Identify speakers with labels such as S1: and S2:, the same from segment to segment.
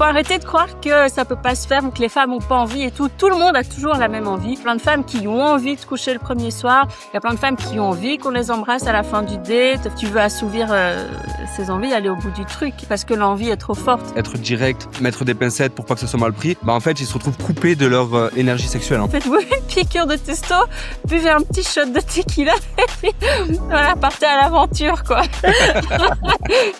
S1: Faut arrêter de croire que ça peut pas se faire ou que les femmes ont pas envie et tout. Tout le monde a toujours la même envie. Plein de femmes qui ont envie de coucher le premier soir. Il y a plein de femmes qui ont envie qu'on les embrasse à la fin du date. Tu veux assouvir ces envies, aller au bout du truc parce que l'envie est trop forte.
S2: Être direct, mettre des pincettes pour pas que ce soit mal pris, en fait, ils se retrouvent coupés de leur énergie sexuelle.
S1: Faites-vous une piqûre de testo, buvez un petit shot de tequila et puis voilà, partez à l'aventure, quoi.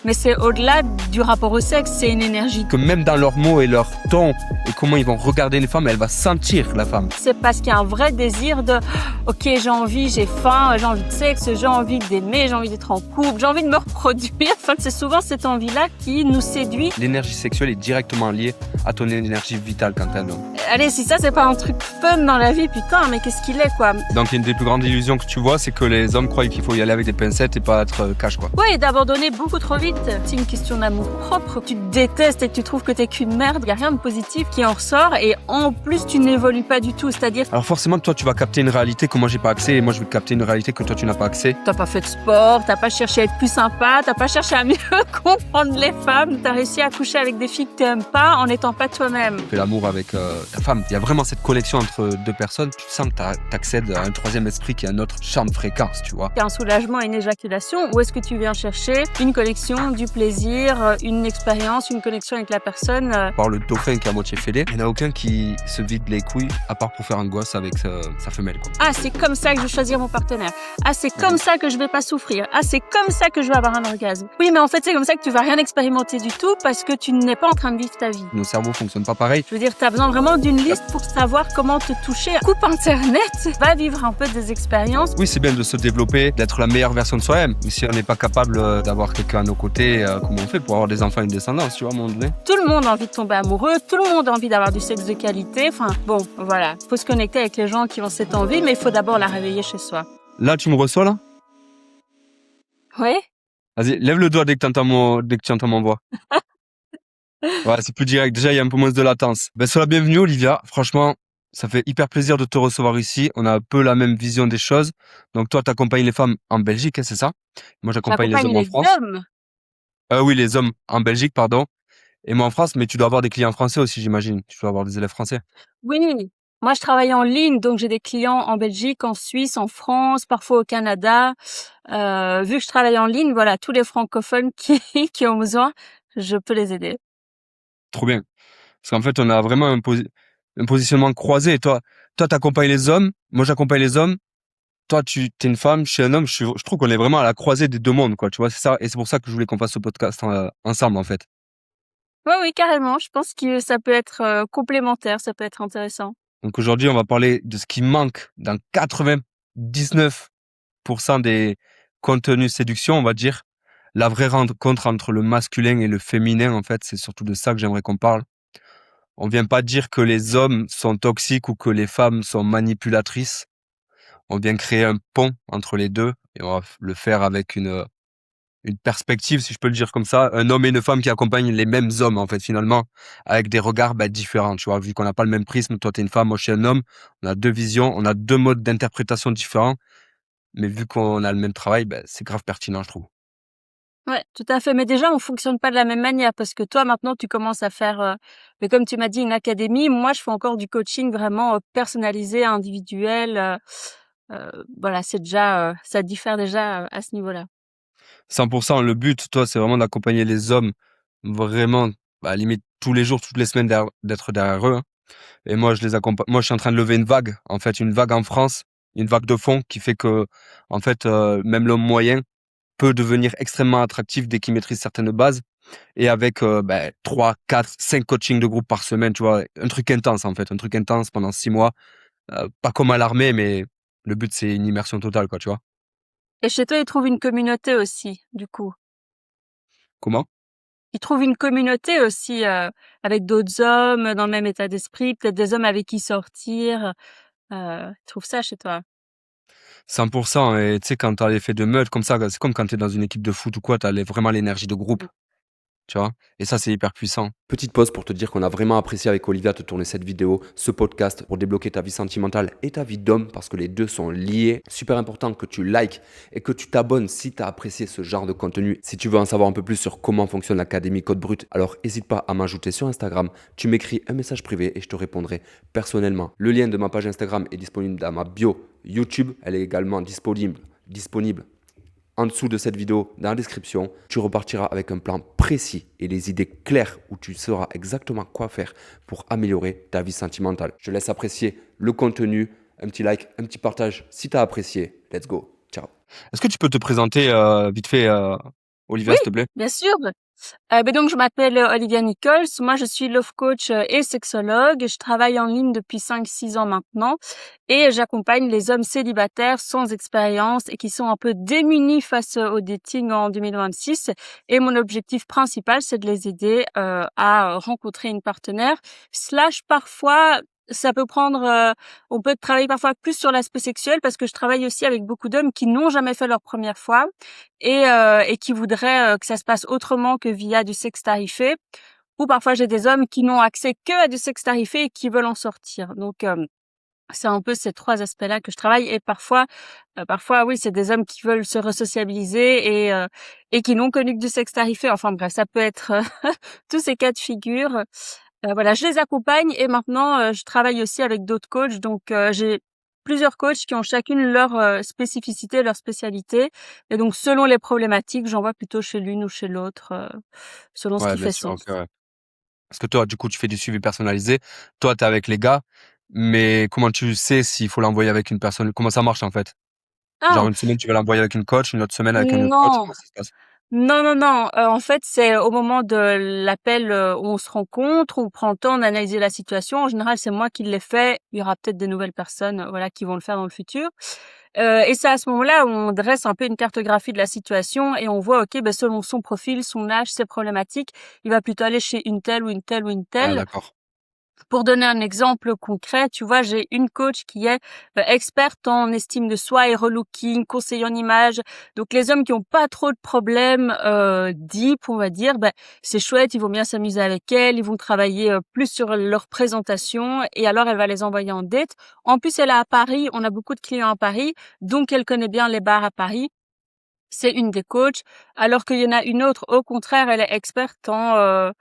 S1: Mais c'est au-delà du rapport au sexe, c'est une énergie.
S2: Que même dans leurs mots et leur ton et comment ils vont regarder une femme, elle va sentir la femme.
S1: C'est parce qu'il y a un vrai désir de « Ok, j'ai envie, j'ai faim, j'ai envie de sexe, j'ai envie d'aimer, j'ai envie d'être en couple, j'ai envie de me reproduire. » Enfin, c'est souvent cette envie-là qui nous séduit.
S2: L'énergie sexuelle est directement liée à ton énergie vitale quand elle donne.
S1: Allez, si ça, c'est pas un truc fun dans la vie, putain, mais qu'est-ce qu'il est, quoi.
S2: Donc, une des plus grandes illusions que tu vois, c'est que les hommes croient qu'il faut y aller avec des pincettes et pas être cash, quoi.
S1: Ouais, et d'abandonner beaucoup trop vite. C'est une question d'amour propre. Tu te détestes et que tu trouves que t'es qu'une merde. Il y a rien de positif qui en ressort et en plus, tu n'évolues pas du tout. C'est-à-dire,
S2: Alors forcément, toi, tu vas capter une réalité que moi, j'ai pas accès et moi, je vais capter une réalité que toi, tu n'as pas accès.
S1: t'as pas fait de sport, t'as pas cherché à être plus sympa, t'as pas cherché à mieux comprendre les femmes, t'as réussi à coucher avec des filles que t'aimes pas en n'étant pas toi-même.
S2: Tu fais l'amour avec ta femme. Il y a vraiment cette connexion entre deux personnes. Tu sens que t'accèdes à un troisième esprit qui est un autre champ de fréquence, tu vois.
S1: T'as un soulagement et une éjaculation, ou est-ce que tu viens chercher une connexion, du plaisir, une expérience, une connexion avec la personne
S2: Par le dauphin qui est à moitié fêlé, il n'y en a aucun qui se vide les couilles à part pour faire un gosse avec sa femelle, quoi.
S1: Ah, c'est comme ça que je vais choisir mon partenaire. Ah, c'est comme ça que je vais pas souffrir. Ah, c'est comme ça que je vais avoir un orgasme. Oui, mais en fait, c'est comme ça que tu vas rien expérimenter du tout parce que tu n'es pas en train de vivre ta vie.
S2: Nos cerveaux fonctionnent pas pareil.
S1: Je veux dire, t'as besoin vraiment d'une liste pour savoir comment te toucher. Coupe Internet, va vivre un peu des expériences.
S2: Oui, c'est bien de se développer, d'être la meilleure version de soi-même. Mais si on n'est pas capable d'avoir quelqu'un à nos côtés, comment on fait pour avoir des enfants et une descendance, tu vois, à un moment donné?
S1: Tout le monde a envie de tomber amoureux, tout le monde a envie d'avoir du sexe de qualité. Enfin, bon, voilà. Faut se connecter avec les gens qui ont cette envie, mais il faut d'abord la réveiller chez soi.
S2: Là, tu me reçois, là?
S1: Oui?
S2: Vas-y, lève le doigt dès que tu entends mon voix. Ouais, c'est plus direct. Déjà, il y a un peu moins de latence. Ben, sois la bienvenue, Olivia. Franchement, ça fait hyper plaisir de te recevoir ici. On a un peu la même vision des choses. Donc, toi, tu accompagnes les femmes en Belgique, hein, c'est ça? Moi, j'accompagne les hommes en France.
S1: Hommes.
S2: Oui, les hommes en Belgique, pardon. Et moi en France, mais tu dois avoir des clients français aussi, j'imagine. Tu dois avoir des élèves français.
S1: Oui. Moi, je travaille en ligne, donc j'ai des clients en Belgique, en Suisse, en France, parfois au Canada. Vu que je travaille en ligne, voilà, tous les francophones qui ont besoin, je peux les aider.
S2: Trop bien. Parce qu'en fait, on a vraiment un positionnement croisé. Toi, t'accompagnes les hommes. Moi, j'accompagne les hommes. Toi, t'es une femme, je suis un homme. Je trouve qu'on est vraiment à la croisée des deux mondes, quoi. Tu vois, c'est ça. Et c'est pour ça que je voulais qu'on fasse ce podcast ensemble, en fait.
S1: Oui, oui, carrément. Je pense que ça peut être complémentaire, ça peut être intéressant.
S2: Donc aujourd'hui, on va parler de ce qui manque dans 99% des contenus séduction, on va dire. La vraie rencontre entre le masculin et le féminin, en fait, c'est surtout de ça que j'aimerais qu'on parle. On vient pas dire que les hommes sont toxiques ou que les femmes sont manipulatrices. On vient créer un pont entre les deux et on va le faire avec une perspective, si je peux le dire comme ça, un homme et une femme qui accompagnent les mêmes hommes, en fait, finalement, avec des regards différents, tu vois, vu qu'on n'a pas le même prisme, toi t'es une femme, moi je suis un homme, on a deux visions, on a deux modes d'interprétation différents, mais vu qu'on a le même travail, c'est grave pertinent, je trouve.
S1: Ouais, tout à fait. Mais déjà, on fonctionne pas de la même manière parce que toi, maintenant, tu commences à faire, mais comme tu m'as dit, une académie. Moi, je fais encore du coaching vraiment personnalisé, individuel. Voilà, c'est déjà, ça diffère déjà à ce niveau-là.
S2: 100%, le but, toi, c'est vraiment d'accompagner les hommes, vraiment, limite, tous les jours, toutes les semaines, d'être derrière eux, hein. Et moi, je les accompagne. Moi, je suis en train de lever une vague, en fait, une vague en France, une vague de fond qui fait que, en fait, même l'homme moyen peut devenir extrêmement attractif dès qu'il maîtrise certaines bases. Et avec 3, 4, 5 coachings de groupe par semaine, tu vois, un truc intense, en fait, un truc intense pendant 6 mois. Pas comme à l'armée, mais le but, c'est une immersion totale, quoi, tu vois.
S1: Et chez toi, ils trouvent une communauté aussi, du coup.
S2: Comment?
S1: Ils trouvent une communauté aussi, avec d'autres hommes dans le même état d'esprit, peut-être des hommes avec qui sortir. Ils trouvent ça chez toi.
S2: 100%. Et tu sais, quand t'as l'effet de meute comme ça, c'est comme quand t'es dans une équipe de foot ou quoi, vraiment l'énergie de groupe. tu vois? Et ça, c'est hyper puissant.
S3: Petite pause pour te dire qu'on a vraiment apprécié avec Olivia te tourner cette vidéo, ce podcast pour débloquer ta vie sentimentale et ta vie d'homme parce que les deux sont liés. Super important que tu likes et que tu t'abonnes si tu as apprécié ce genre de contenu. Si tu veux en savoir un peu plus sur comment fonctionne l'Académie Code Brut, alors n'hésite pas à m'ajouter sur Instagram. Tu m'écris un message privé et je te répondrai personnellement. Le lien de ma page Instagram est disponible dans ma bio YouTube. Elle est également disponible en dessous de cette vidéo, dans la description. Tu repartiras avec un plan précis et les idées claires où tu sauras exactement quoi faire pour améliorer ta vie sentimentale. Je te laisse apprécier le contenu, un petit like, un petit partage si tu as apprécié. Let's go. Ciao.
S2: Est-ce que tu peux te présenter vite fait, Olivia,
S1: Oui,
S2: s'il te plaît?
S1: bien sûr. Donc je m'appelle Olivia Nichols. Moi, je suis love coach et sexologue. Je travaille en ligne depuis 5-6 ans maintenant et j'accompagne les hommes célibataires sans expérience et qui sont un peu démunis face au dating en 2026. Et mon objectif principal, c'est de les aider à rencontrer une partenaire. Slash parfois, ça peut prendre, on peut travailler parfois plus sur l'aspect sexuel parce que je travaille aussi avec beaucoup d'hommes qui n'ont jamais fait leur première fois et qui voudraient que ça se passe autrement que via du sexe tarifé. Ou parfois j'ai des hommes qui n'ont accès que à du sexe tarifé et qui veulent en sortir. Donc c'est un peu ces 3 aspects-là que je travaille et parfois oui, c'est des hommes qui veulent se resociabiliser et qui n'ont connu que du sexe tarifé. Enfin bref, ça peut être tous ces cas de figure. Voilà, je les accompagne et maintenant je travaille aussi avec d'autres coachs. Donc j'ai plusieurs coachs qui ont chacune leur spécificité, leur spécialité et donc selon les problématiques, j'envoie plutôt chez l'une ou chez l'autre, selon ce
S2: Ouais,
S1: qui
S2: bien
S1: fait
S2: sûr, OK,
S1: sens.
S2: ouais. Parce que toi, du coup, tu fais du suivi personnalisé. Toi, tu es avec les gars, mais comment tu sais s'il faut l'envoyer avec une personne? Comment ça marche, en fait? Genre
S1: Ah!
S2: une semaine, tu vas l'envoyer avec une coach, une autre semaine avec un autre coach,
S1: Non!
S2: comment ça se passe?
S1: Non, non, non, en fait, c'est au moment de l'appel, où on se rencontre, on prend le temps d'analyser la situation. En général, c'est moi qui l'ai fait. Il y aura peut-être des nouvelles personnes, voilà, qui vont le faire dans le futur. Et c'est à ce moment-là où on dresse un peu une cartographie de la situation et on voit, OK, ben, selon son profil, son âge, ses problématiques, il va plutôt aller chez une telle ou une telle ou une
S2: Ah
S1: telle.
S2: d'accord.
S1: Pour donner un exemple concret, tu vois, j'ai une coach qui est experte en estime de soi et relooking, conseiller en image. Donc les hommes qui ont pas trop de problèmes deep, on va dire, c'est chouette, ils vont bien s'amuser avec elle, ils vont travailler plus sur leur présentation et alors elle va les envoyer en date. En plus, elle est à Paris, on a beaucoup de clients à Paris, donc elle connaît bien les bars à Paris. C'est une des coachs, alors qu'il y en a une autre, au contraire, elle est experte en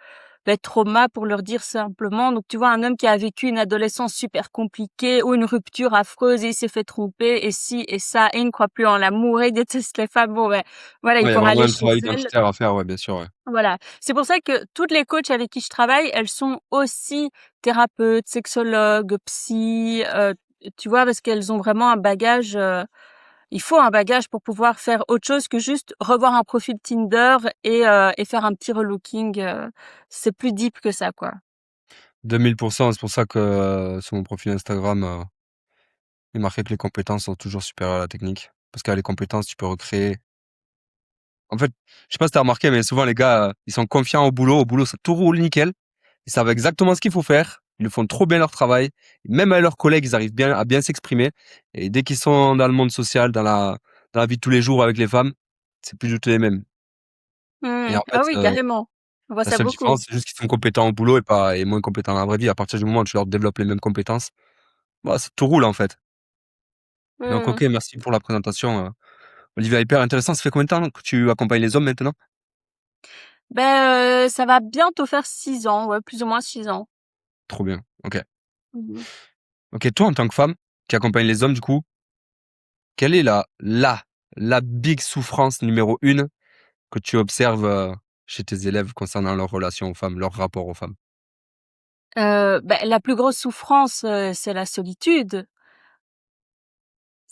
S1: trauma pour leur dire simplement. Donc tu vois, un homme qui a vécu une adolescence super compliquée ou une rupture affreuse et il s'est fait tromper et ci et ça et il ne croit plus en l'amour et il déteste les femmes. Bon voilà, il
S2: Ouais, il y a
S1: pourra
S2: vraiment
S1: aller
S2: un
S1: chez
S2: travail
S1: elle.
S2: identitaire à faire, ouais, bien sûr, ouais.
S1: Voilà. C'est pour ça que toutes les coachs avec qui je travaille, elles sont aussi thérapeutes, sexologues, psy, tu vois, parce qu'elles ont vraiment un bagage, il faut un bagage pour pouvoir faire autre chose que juste revoir un profil Tinder et faire un petit relooking, c'est plus deep que ça, quoi.
S2: 2000 c'est pour ça que, sur mon profil Instagram, il est marqué que les compétences sont toujours supérieures à la technique. Parce qu'avec les compétences, tu peux recréer en fait, je sais pas si tu as remarqué, mais souvent les gars, ils sont confiants au boulot. Au boulot, ça tout roule nickel. Ils savent exactement ce qu'il faut faire. Ils le font trop bien leur travail. Même avec leurs collègues, ils arrivent bien à bien s'exprimer. Et dès qu'ils sont dans le monde social, dans la vie de tous les jours avec les femmes, c'est plus du tout les mêmes. Et
S1: Mmh.
S2: en fait,
S1: Ah oui, carrément. On voit
S2: la
S1: ça
S2: seule
S1: beaucoup.
S2: différence, c'est juste qu'ils sont compétents au boulot et moins compétents dans la vraie vie. À partir du moment où tu leur développes les mêmes compétences, bah, tout roule en fait. Donc
S1: Mmh.
S2: OK, merci pour la présentation, Olivia, hyper intéressant. Ça fait combien de temps que tu accompagnes les hommes maintenant?
S1: Ça va bientôt faire 6 ans, ouais, plus ou moins 6 ans.
S2: Trop bien. OK.
S1: Mmh.
S2: OK, toi, en tant que femme qui accompagne les hommes, du coup, quelle est la big souffrance numéro 1 que tu observes, chez tes élèves concernant leur relation aux femmes, leur rapport aux femmes?
S1: La plus grosse souffrance, c'est la solitude.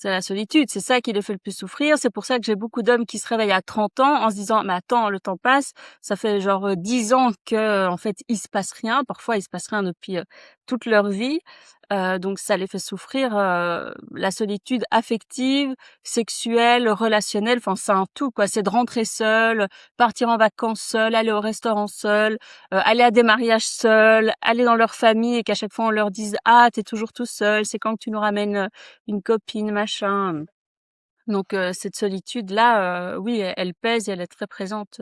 S1: C'est la solitude, c'est ça qui les fait le plus souffrir. C'est pour ça que j'ai beaucoup d'hommes qui se réveillent à 30 ans en se disant: «Mais attends, le temps passe». Ça fait genre, 10 ans que en fait, il se passe rien. Parfois, il se passe rien depuis, toute leur vie. Donc ça les fait souffrir, la solitude affective, sexuelle, relationnelle, enfin, c'est un tout, quoi. C'est de rentrer seul, partir en vacances seul, aller au restaurant seul, aller à des mariages seul, aller dans leur famille et qu'à chaque fois on leur dise: «Ah, tu toujours tout seul, c'est quand que tu nous ramènes, une copine, machin». Donc cette solitude-là, oui, elle pèse et elle est très présente.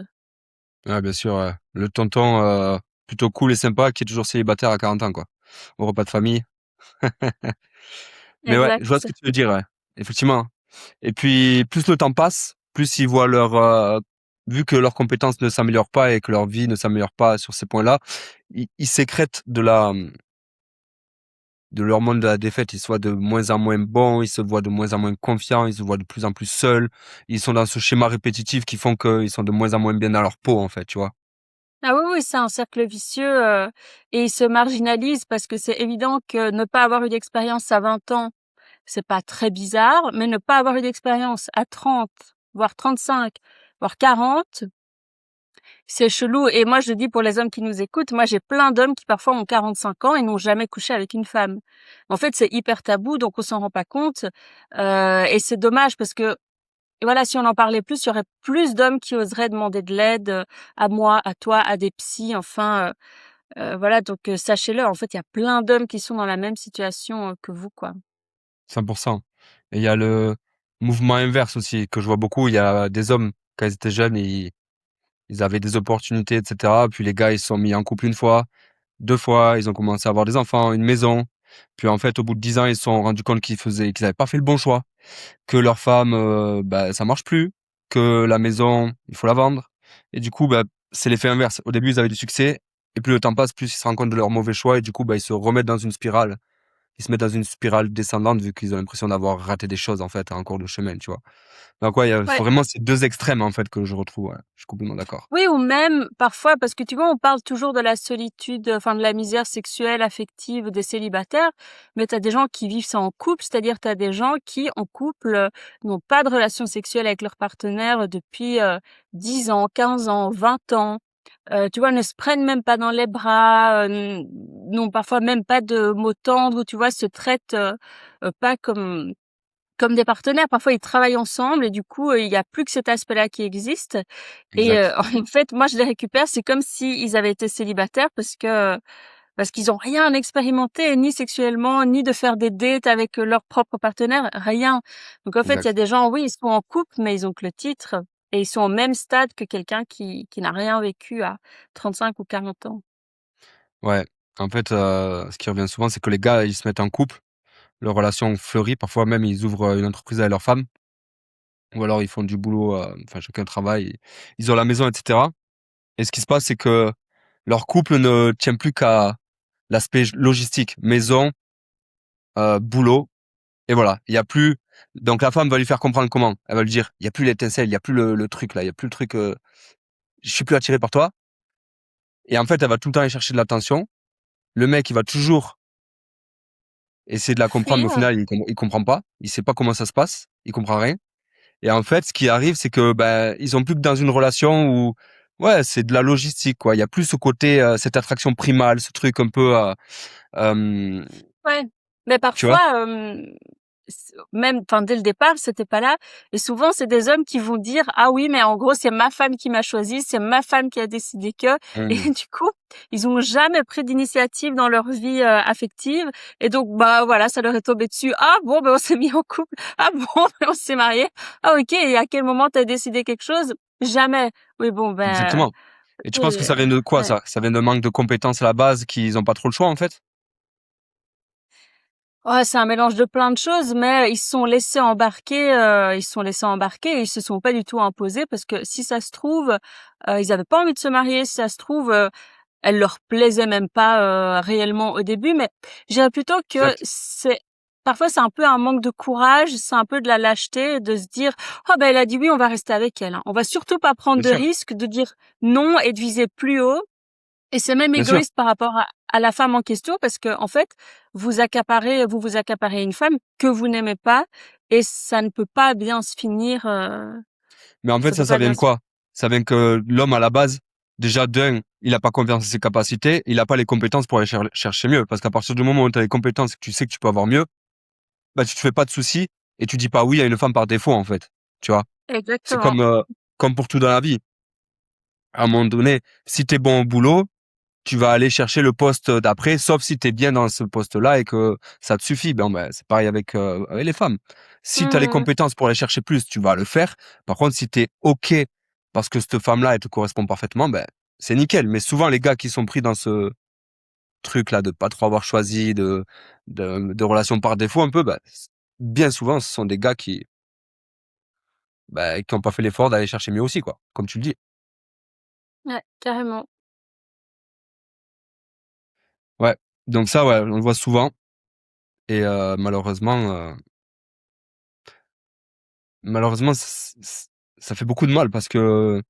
S2: Ouais, bien sûr, ouais. Le tonton plutôt cool et sympa qui est toujours célibataire à 40 ans, quoi. Au repas de famille. Mais ouais, je vois ce
S1: Exact.
S2: que tu veux dire, ouais. Effectivement. Et puis, plus le temps passe, plus ils voient vu que leurs compétences ne s'améliorent pas et que leur vie ne s'améliore pas sur ces points-là, ils sécrètent de l'hormone de la défaite. Ils se voient de moins en moins bons, ils se voient de moins en moins confiants, ils se voient de plus en plus seuls. Ils sont dans ce schéma répétitif qui font qu'ils sont de moins en moins bien dans leur peau, en fait, tu vois.
S1: Ah oui, oui, c'est un cercle vicieux, et ils se marginalisent parce que c'est évident que ne pas avoir eu d'expérience à 20 ans, c'est pas très bizarre, mais ne pas avoir eu d'expérience à 30, voire 35, voire 40, c'est chelou. Et moi, je dis pour les hommes qui nous écoutent, moi, j'ai plein d'hommes qui parfois ont 45 ans et n'ont jamais couché avec une femme. En fait, c'est hyper tabou, donc on s'en rend pas compte. Et c'est dommage parce que, voilà, si on en parlait plus, il y aurait plus d'hommes qui oseraient demander de l'aide à moi, à toi, à des psys, enfin, voilà. Donc, sachez-le, en fait, il y a plein d'hommes qui sont dans la même situation que vous, quoi.
S2: 100%. Et il y a le mouvement inverse aussi, que je vois beaucoup. Il y a des hommes, quand ils étaient jeunes, ils avaient des opportunités, etc. Puis les gars, ils se sont mis en couple une fois, deux fois, ils ont commencé à avoir des enfants, une maison. Puis en fait, au bout de 10 ans, ils se sont rendus compte qu'ils avaient pas fait le bon choix, que leur femme, bah, ça marche plus, que la maison, il faut la vendre. Et du coup, bah, c'est l'effet inverse. Au début, ils avaient du succès, et plus le temps passe, plus ils se rendent compte de leur mauvais choix, et du coup, bah, ils se remettent dans une spirale. Ils se mettent dans une spirale descendante vu qu'ils ont l'impression d'avoir raté des choses, en fait, en cours de chemin, tu vois. Donc ouais, il y a
S1: Ouais.
S2: vraiment ces deux extrêmes, en fait, que je retrouve, ouais. Je suis complètement d'accord.
S1: Oui, ou même parfois, parce que tu vois, on parle toujours de la solitude, enfin de la misère sexuelle, affective des célibataires, mais tu as des gens qui vivent ça en couple, c'est-à-dire tu as des gens qui, en couple, n'ont pas de relation sexuelle avec leur partenaire depuis 10 ans, 15 ans, 20 ans. Tu vois, ne se prennent même pas dans les bras, n'ont parfois même pas de mots tendres, ou tu vois, se traitent pas comme des partenaires. Parfois, ils travaillent ensemble et du coup, il y a plus que cet aspect-là qui existe. Et
S2: Exact.
S1: en fait, moi, je les récupère, c'est comme s'ils avaient été célibataires parce qu'ils ont rien expérimenté, ni sexuellement, ni de faire des dates avec leur propre partenaire, rien. Donc en fait, il y a
S2: Exact.
S1: des gens, oui, ils sont en couple, mais ils ont que le titre et ils sont au même stade que quelqu'un qui n'a rien vécu à 35 ou 40 ans.
S2: Ouais. En fait, ce qui revient souvent, c'est que les gars, ils se mettent en couple, leur relation fleurit, parfois même ils ouvrent une entreprise avec leur femme, ou alors ils font du boulot, enfin chacun travaille, ils ont la maison, etc. Et ce qui se passe, c'est que leur couple ne tient plus qu'à l'aspect logistique, maison, boulot, et voilà. Il y a plus. Donc la femme va lui faire comprendre comment. Elle va lui dire, il y a plus l'étincelle, il y a plus le truc là, il y a plus le truc. Je suis plus attiré par toi. Et en fait, elle va tout le temps aller chercher de l'attention. Le mec, il va toujours essayer de la comprendre, mais au
S1: Fuir.
S2: final, il comprend pas. Il sait pas comment ça se passe. Il comprend rien. Et en fait, ce qui arrive, c'est que ben ils sont plus que dans une relation où ouais, c'est de la logistique quoi. Il y a plus ce côté, cette attraction primale, ce truc un peu, hem,
S1: Ouais, mais
S2: tu vois?
S1: parfois, même, enfin, dès le départ, c'était pas là. Et souvent, c'est des hommes qui vont dire: «Ah oui, mais en gros, c'est ma femme qui m'a choisi, c'est ma femme qui a décidé que», et
S2: Mmh.
S1: du coup, ils ont jamais pris d'initiative dans leur vie, affective. Et donc, bah, voilà, ça leur est tombé dessus. «Ah bon, ben, on s'est mis en couple. Ah bon, ben, on s'est mariés. Ah OK, et à quel moment tu as décidé quelque chose?» Jamais. Oui, bon, ben,
S2: Exactement. Et tu penses que
S1: c'est
S2: ça vient de quoi
S1: ouais.
S2: ça? Ça vient d'un manque de compétences à la base qu'ils ont pas trop le choix en fait?
S1: Ouais, c'est un mélange de plein de choses, mais ils se sont laissés embarquer, et ils se sont pas du tout imposés parce que si ça se trouve, ils avaient pas envie de se marier, si ça se trouve, elle leur plaisait même pas, réellement au début. Mais je dirais plutôt que
S2: Exact.
S1: parfois c'est un peu un manque de courage, c'est un peu de la lâcheté de se dire: «Oh ben elle a dit oui, on va rester avec elle, hein. On va surtout pas prendre
S2: Bien
S1: de
S2: sûr,
S1: risques, de dire non et de viser plus haut». Et c'est même
S2: bien sûr.
S1: égoïste par rapport à la femme en question parce que en fait, vous accaparez une femme que vous n'aimez pas et ça ne peut pas bien se finir,
S2: Mais en fait,
S1: ça peut
S2: ça
S1: pas
S2: vient
S1: bien
S2: de
S1: se
S2: quoi? Ça vient que l'homme à la base, déjà d'un, il a pas confiance en ses capacités, il a pas les compétences pour aller chercher mieux. Parce qu'à partir du moment où tu as les compétences et que tu sais que tu peux avoir mieux, bah tu te fais pas de soucis et tu dis pas oui à une femme par défaut en fait. Tu vois? C'est
S1: exactement.
S2: comme pour tout dans la vie. À un moment donné, si tu es bon au boulot, tu vas aller chercher le poste d'après, sauf si tu es bien dans ce poste-là et que ça te suffit. Ben, c'est pareil avec les femmes. Si tu as les
S1: Mmh.
S2: compétences pour aller chercher plus, tu vas le faire. Par contre, si tu es OK parce que cette femme-là, elle te correspond parfaitement, ben, c'est nickel. Mais souvent, les gars qui sont pris dans ce truc-là de pas trop avoir choisi, de relations par défaut un peu, ben, bien souvent, ce sont des gars qui ont pas fait l'effort d'aller chercher mieux aussi, quoi, comme tu le dis.
S1: Ouais, carrément.
S2: Ouais. Donc ça, ouais, on le voit souvent. Et malheureusement, ça fait beaucoup de mal parce que,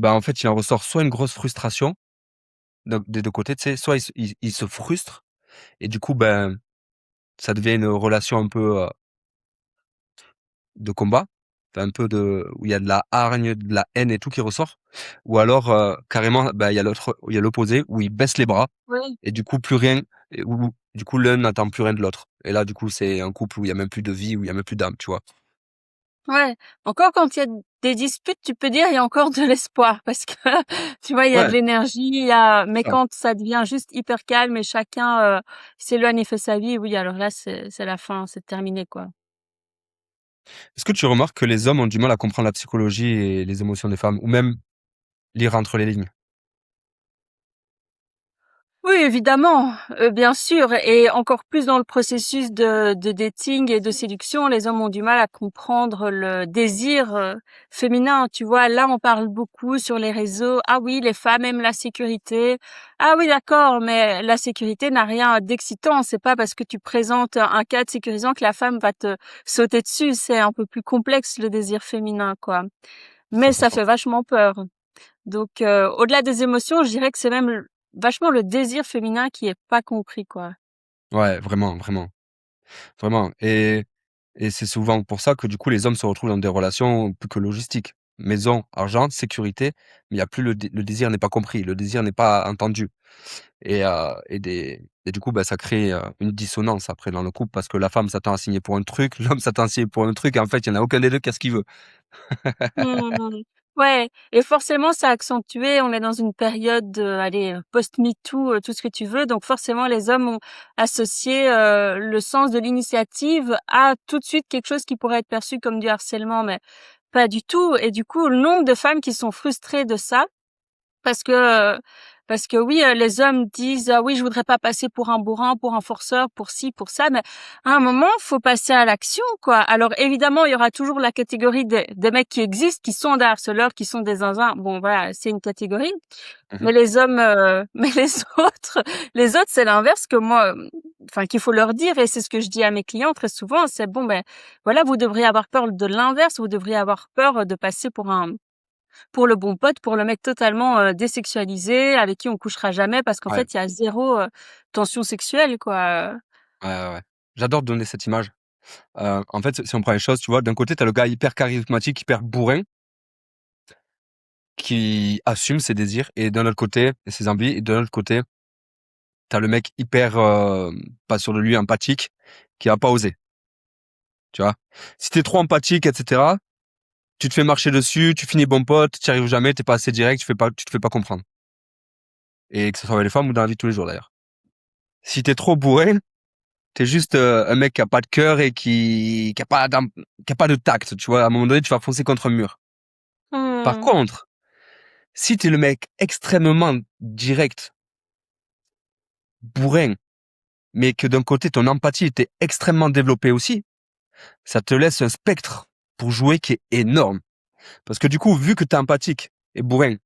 S2: en fait, il en ressort soit une grosse frustration des deux côtés, tu sais, soit ils se frustrent et du coup, ça devient une relation un peu de combat, enfin, un peu où il y a de la hargne, de la haine et tout qui ressort. Ou alors, carrément, il y a l'opposé où ils baissent les bras
S1: Oui.
S2: et du coup, plus rien, et où du coup, l'un n'attend plus rien de l'autre. Et là, du coup, c'est un couple où il y a même plus de vie, où il y a même plus d'âme, tu vois.
S1: Ouais, encore quand il y a des disputes, tu peux dire il y a encore de l'espoir parce que tu vois, il y a de
S2: Ouais,
S1: l'énergie, mais
S2: ça.
S1: quand ça devient juste hyper calme et chacun s'éloigne et fait sa vie, oui, alors là c'est la fin, c'est terminé quoi.
S2: Est-ce que tu remarques que les hommes ont du mal à comprendre la psychologie et les émotions des femmes, ou même lire entre les lignes?
S1: Oui, évidemment, bien sûr et encore plus dans le processus de dating et de séduction, les hommes ont du mal à comprendre le désir, féminin, tu vois? Là, on parle beaucoup sur les réseaux: «Ah oui, les femmes aiment la sécurité». Ah oui, d'accord, mais la sécurité n'a rien d'excitant. C'est pas parce que tu présentes un cadre sécurisant que la femme va te sauter dessus. C'est un peu plus complexe, le désir féminin, quoi. Mais ça
S2: 100%.
S1: fait vachement peur. Donc, au-delà des émotions, je dirais que c'est même vachement le désir féminin qui est pas compris, quoi.
S2: Ouais, vraiment, vraiment, vraiment. Et c'est souvent pour ça que du coup, les hommes se retrouvent dans des relations plus que logistiques. Maison, argent, sécurité, mais il y a plus le désir n'est pas compris, le désir n'est pas entendu. Et du coup, ça crée une dissonance après dans le couple parce que la femme s'attend à signer pour un truc, l'homme s'attend à signer pour un truc, et en fait, il y en a aucun des deux qui a ce qu'il veut.
S1: Mmh. Ouais et forcément, ça a accentué. On est dans une période, allez, post-MeToo, tout ce que tu veux. Donc forcément, les hommes ont associé, le sens de l'initiative à tout de suite quelque chose qui pourrait être perçu comme du harcèlement, mais pas du tout et du coup, le nombre de femmes qui sont frustrées de ça parce que, parce que oui, les hommes disent: «Ah oui, je voudrais pas passer pour un bourrin, pour un forceur, pour ci, pour ça», mais à un moment, faut passer à l'action, quoi. Alors évidemment, il y aura toujours la catégorie des mecs qui existent, qui sont des harceleurs, qui sont des zinzins. Bon voilà, c'est une catégorie.
S2: Mmh.
S1: Mais les hommes, mais les autres, c'est l'inverse que moi, enfin qu'il faut leur dire et c'est ce que je dis à mes clients très souvent, c'est: «Bon, ben, voilà, vous devriez avoir peur de l'inverse, vous devriez avoir peur de passer pour le bon pote, pour le mec totalement, désexualisé, avec qui on couchera jamais parce qu'en
S2: Ouais,
S1: fait, il y a zéro tension sexuelle, quoi,
S2: ouais, ouais, ouais. J'adore donner cette image. En fait, si on prend les choses, tu vois, d'un côté, tu as le gars hyper charismatique, hyper bourrin, qui assume ses désirs, et d'un autre côté, et ses envies, et d'un autre côté, tu as le mec hyper, pas sûr de lui, empathique, qui va pas oser, tu vois? Si tu es trop empathique, et cetera, tu te fais marcher dessus, tu finis bon pote, tu y arrives jamais, tu es pas assez direct, tu te fais pas comprendre. Et que ce soit avec les femmes ou dans la vie de tous les jours, d'ailleurs. Si tu es trop bourrin, tu es juste, un mec qui a pas de cœur et qui a pas de tact, tu vois? À un moment donné, tu vas foncer contre un mur. Par
S1: Mmh.
S2: contre, si tu es le mec extrêmement direct, bourrin, mais que d'un côté ton empathie était extrêmement développée aussi, ça te laisse un spectre pour jouer qui est énorme. Parce que du coup, vu que tu es empathique et bourrin,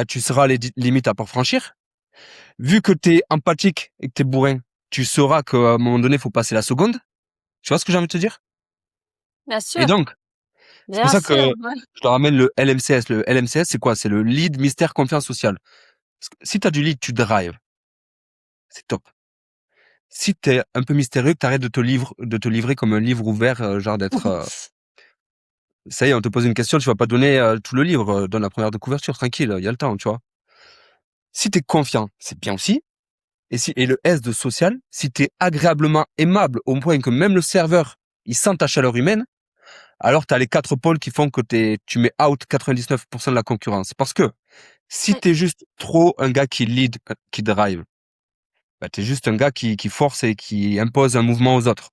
S2: tu sauras les limites à pas franchir. Vu que tu es empathique et que tu es bourrin, tu sauras qu'à un moment donné, il faut passer la seconde. Tu vois ce que j'ai envie de te dire?
S1: Bien
S2: Et
S1: sûr,
S2: donc, c'est pour
S1: bien
S2: ça que
S1: sûr, ouais.
S2: je te ramène le LMCS. Le LMCS, c'est quoi? C'est le lead mystère confiance sociale. Parce que si tu as du lead, tu drives. C'est top. Si tu es un peu mystérieux, que tu arrêtes de te livrer comme un livre ouvert, genre d'être, ça y est, on te pose une question, tu vas pas donner, tout le livre, donne la première de couverture, tranquille, il y a le temps, tu vois? Si tu es confiant, c'est bien aussi. Et le S de social, si tu es agréablement aimable au point que même le serveur, il sent ta chaleur humaine, alors tu as les 4 pôles qui font que tu mets out 99% de la concurrence. Parce que si
S1: Oui,
S2: tu es juste trop un gars qui lead, qui drive, tu es juste un gars qui force et qui impose un mouvement aux autres.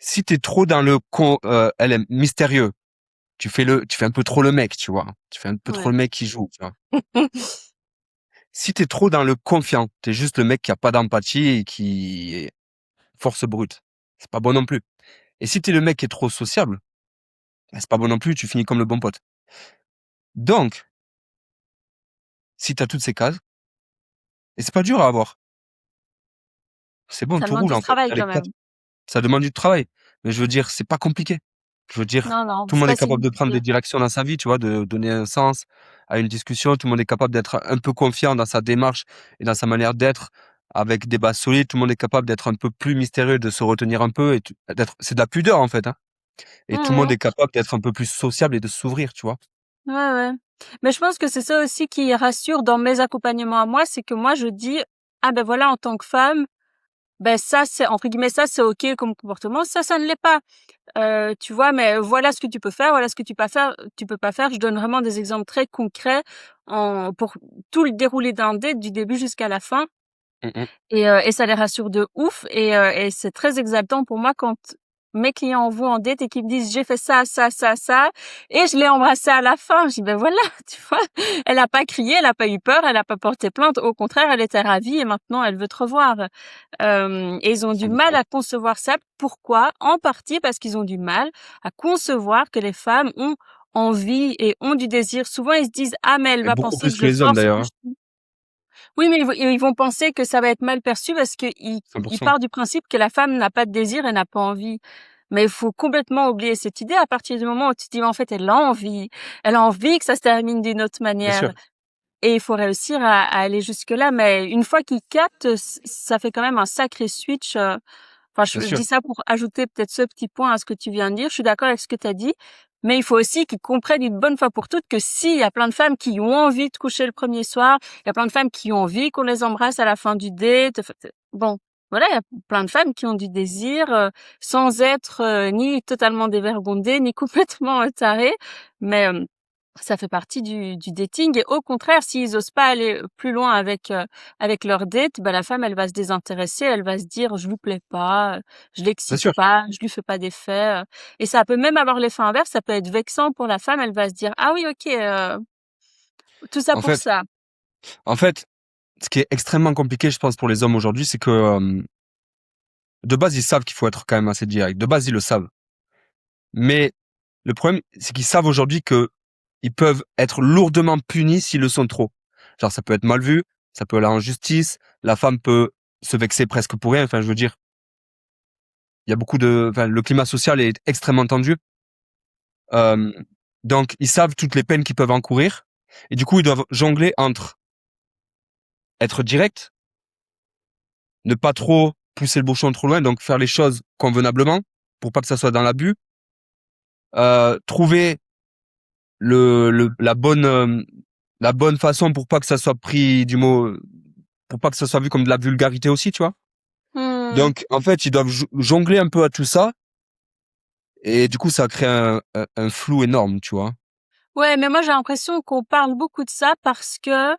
S2: Si tu es trop dans le LM mystérieux, tu fais un peu trop le mec, tu vois. Tu fais un peu trop
S1: Ouais.
S2: le mec qui joue, tu vois. Si t'es trop dans le confiant, t'es juste le mec qui a pas d'empathie et qui est force brute. C'est pas bon non plus. Et si t'es le mec qui est trop sociable, bah, c'est pas bon non plus, tu finis comme le bon pote. Donc, si t'as toutes ces cases, et c'est pas dur à avoir, c'est bon,
S1: Ça
S2: tout
S1: demande
S2: roule
S1: du
S2: en fait.
S1: travail
S2: T'as les
S1: quand
S2: quatre.
S1: même.
S2: Ça demande du travail. Mais je veux dire, c'est pas compliqué. Je veux dire,
S1: Non, non,
S2: tout le
S1: c'est
S2: monde est
S1: pas si
S2: capable de prendre
S1: compliqué.
S2: des directions dans sa vie, tu vois, de donner un sens à une discussion. Tout le monde est capable d'être un peu confiant dans sa démarche et dans sa manière d'être, avec des bases solides. Tout le monde est capable d'être un peu plus mystérieux, de se retenir un peu et c'est de la pudeur en fait, hein. Et tout le monde
S1: Mmh.
S2: est capable d'être un peu plus sociable et de s'ouvrir, tu vois.
S1: Ouais, ouais. Mais je pense que c'est ça aussi qui rassure dans mes accompagnements à moi, c'est que moi je dis: «Ah ben voilà, en tant que femme, ben ça c'est entre guillemets «ça c'est OK comme comportement, ça ne l'est pas». Tu vois? Mais voilà ce que tu peux faire, voilà ce que tu peux pas faire. Je donne vraiment des exemples très concrets pour tout le déroulé d'un date du début jusqu'à la fin
S2: Mmh mh.
S1: et ça les rassure de ouf et c'est très exaltant pour moi quand mes clients vont en date et qu'ils me disent: «J'ai fait ça, ça, ça, ça et je l'ai embrassé à la fin». Je dis: «Ben voilà, tu vois? Elle a pas crié, elle a pas eu peur, elle a pas porté plainte. Au contraire, elle était ravie et maintenant elle veut te revoir». Et ils ont du mal
S2: 100%.
S1: à concevoir ça. Pourquoi? En partie parce qu'ils ont du mal à concevoir que les femmes ont envie et ont du désir. Souvent, ils se disent: «Ah mais elle
S2: Et
S1: va
S2: beaucoup
S1: penser
S2: plus
S1: que
S2: que
S1: je
S2: les hommes
S1: force et
S2: d'ailleurs,
S1: que
S2: hein.
S1: je». Oui, mais ils vont penser que ça va être mal perçu parce qu'ils
S2: 100%.
S1: partent du principe que la femme n'a pas de désir et n'a pas envie. Mais il faut complètement oublier cette idée à partir du moment où tu te dis: «Mais en fait, elle a envie. Elle a envie que ça se termine d'une autre
S2: Bien
S1: manière».
S2: sûr,
S1: Et il faut réussir à aller jusque-là. Mais une fois qu'ils captent, ça fait quand même un sacré switch. Enfin,
S2: bien
S1: je
S2: sûr,
S1: dis ça pour ajouter peut-être ce petit point à ce que tu viens de dire. Je suis d'accord avec ce que tu as dit, mais il faut aussi qu'ils comprennent une bonne fois pour toutes que si, il y a plein de femmes qui ont envie de coucher le premier soir, il y a plein de femmes qui ont envie qu'on les embrasse à la fin du date. Enfin, bon, voilà, il y a plein de femmes qui ont du désir, sans être ni totalement dévergondées, ni complètement tarées, mais ça fait partie du dating et au contraire, s'ils osent pas aller plus loin avec leur date, bah, la femme, elle va se désintéresser, elle va se dire: «Je lui plais pas, je
S2: bien
S1: l'excite
S2: sûr.
S1: pas, je lui fais pas d'effet», et ça peut même avoir l'effet inverse, ça peut être vexant pour la femme, elle va se dire: «Ah oui, OK, tout ça
S2: En
S1: pour
S2: fait
S1: ça».
S2: en fait, ce qui est extrêmement compliqué, je pense, pour les hommes aujourd'hui, c'est que, de base, ils savent qu'il faut être quand même assez direct. De base, ils le savent. Mais le problème, c'est qu'ils savent aujourd'hui que ils peuvent être lourdement punis s'ils le sont trop. Genre, ça peut être mal vu, ça peut aller en justice, la femme peut se vexer presque pour rien. Enfin, je veux dire, il y a beaucoup le climat social est extrêmement tendu. Euh, donc, ils savent toutes les peines qu'ils peuvent encourir. Et du coup, ils doivent jongler entre être direct, ne pas trop pousser le bouchon trop loin, donc faire les choses convenablement pour pas que ça soit dans l'abus. Trouver la bonne façon pour pas que ça soit pris du mot, pour pas que ça soit vu comme de la vulgarité aussi, tu vois.
S1: Mmh.
S2: Donc en fait, ils doivent jongler un peu à tout ça et du coup, ça crée un flou énorme, tu vois.
S1: Ouais, mais moi j'ai l'impression qu'on parle beaucoup de ça parce que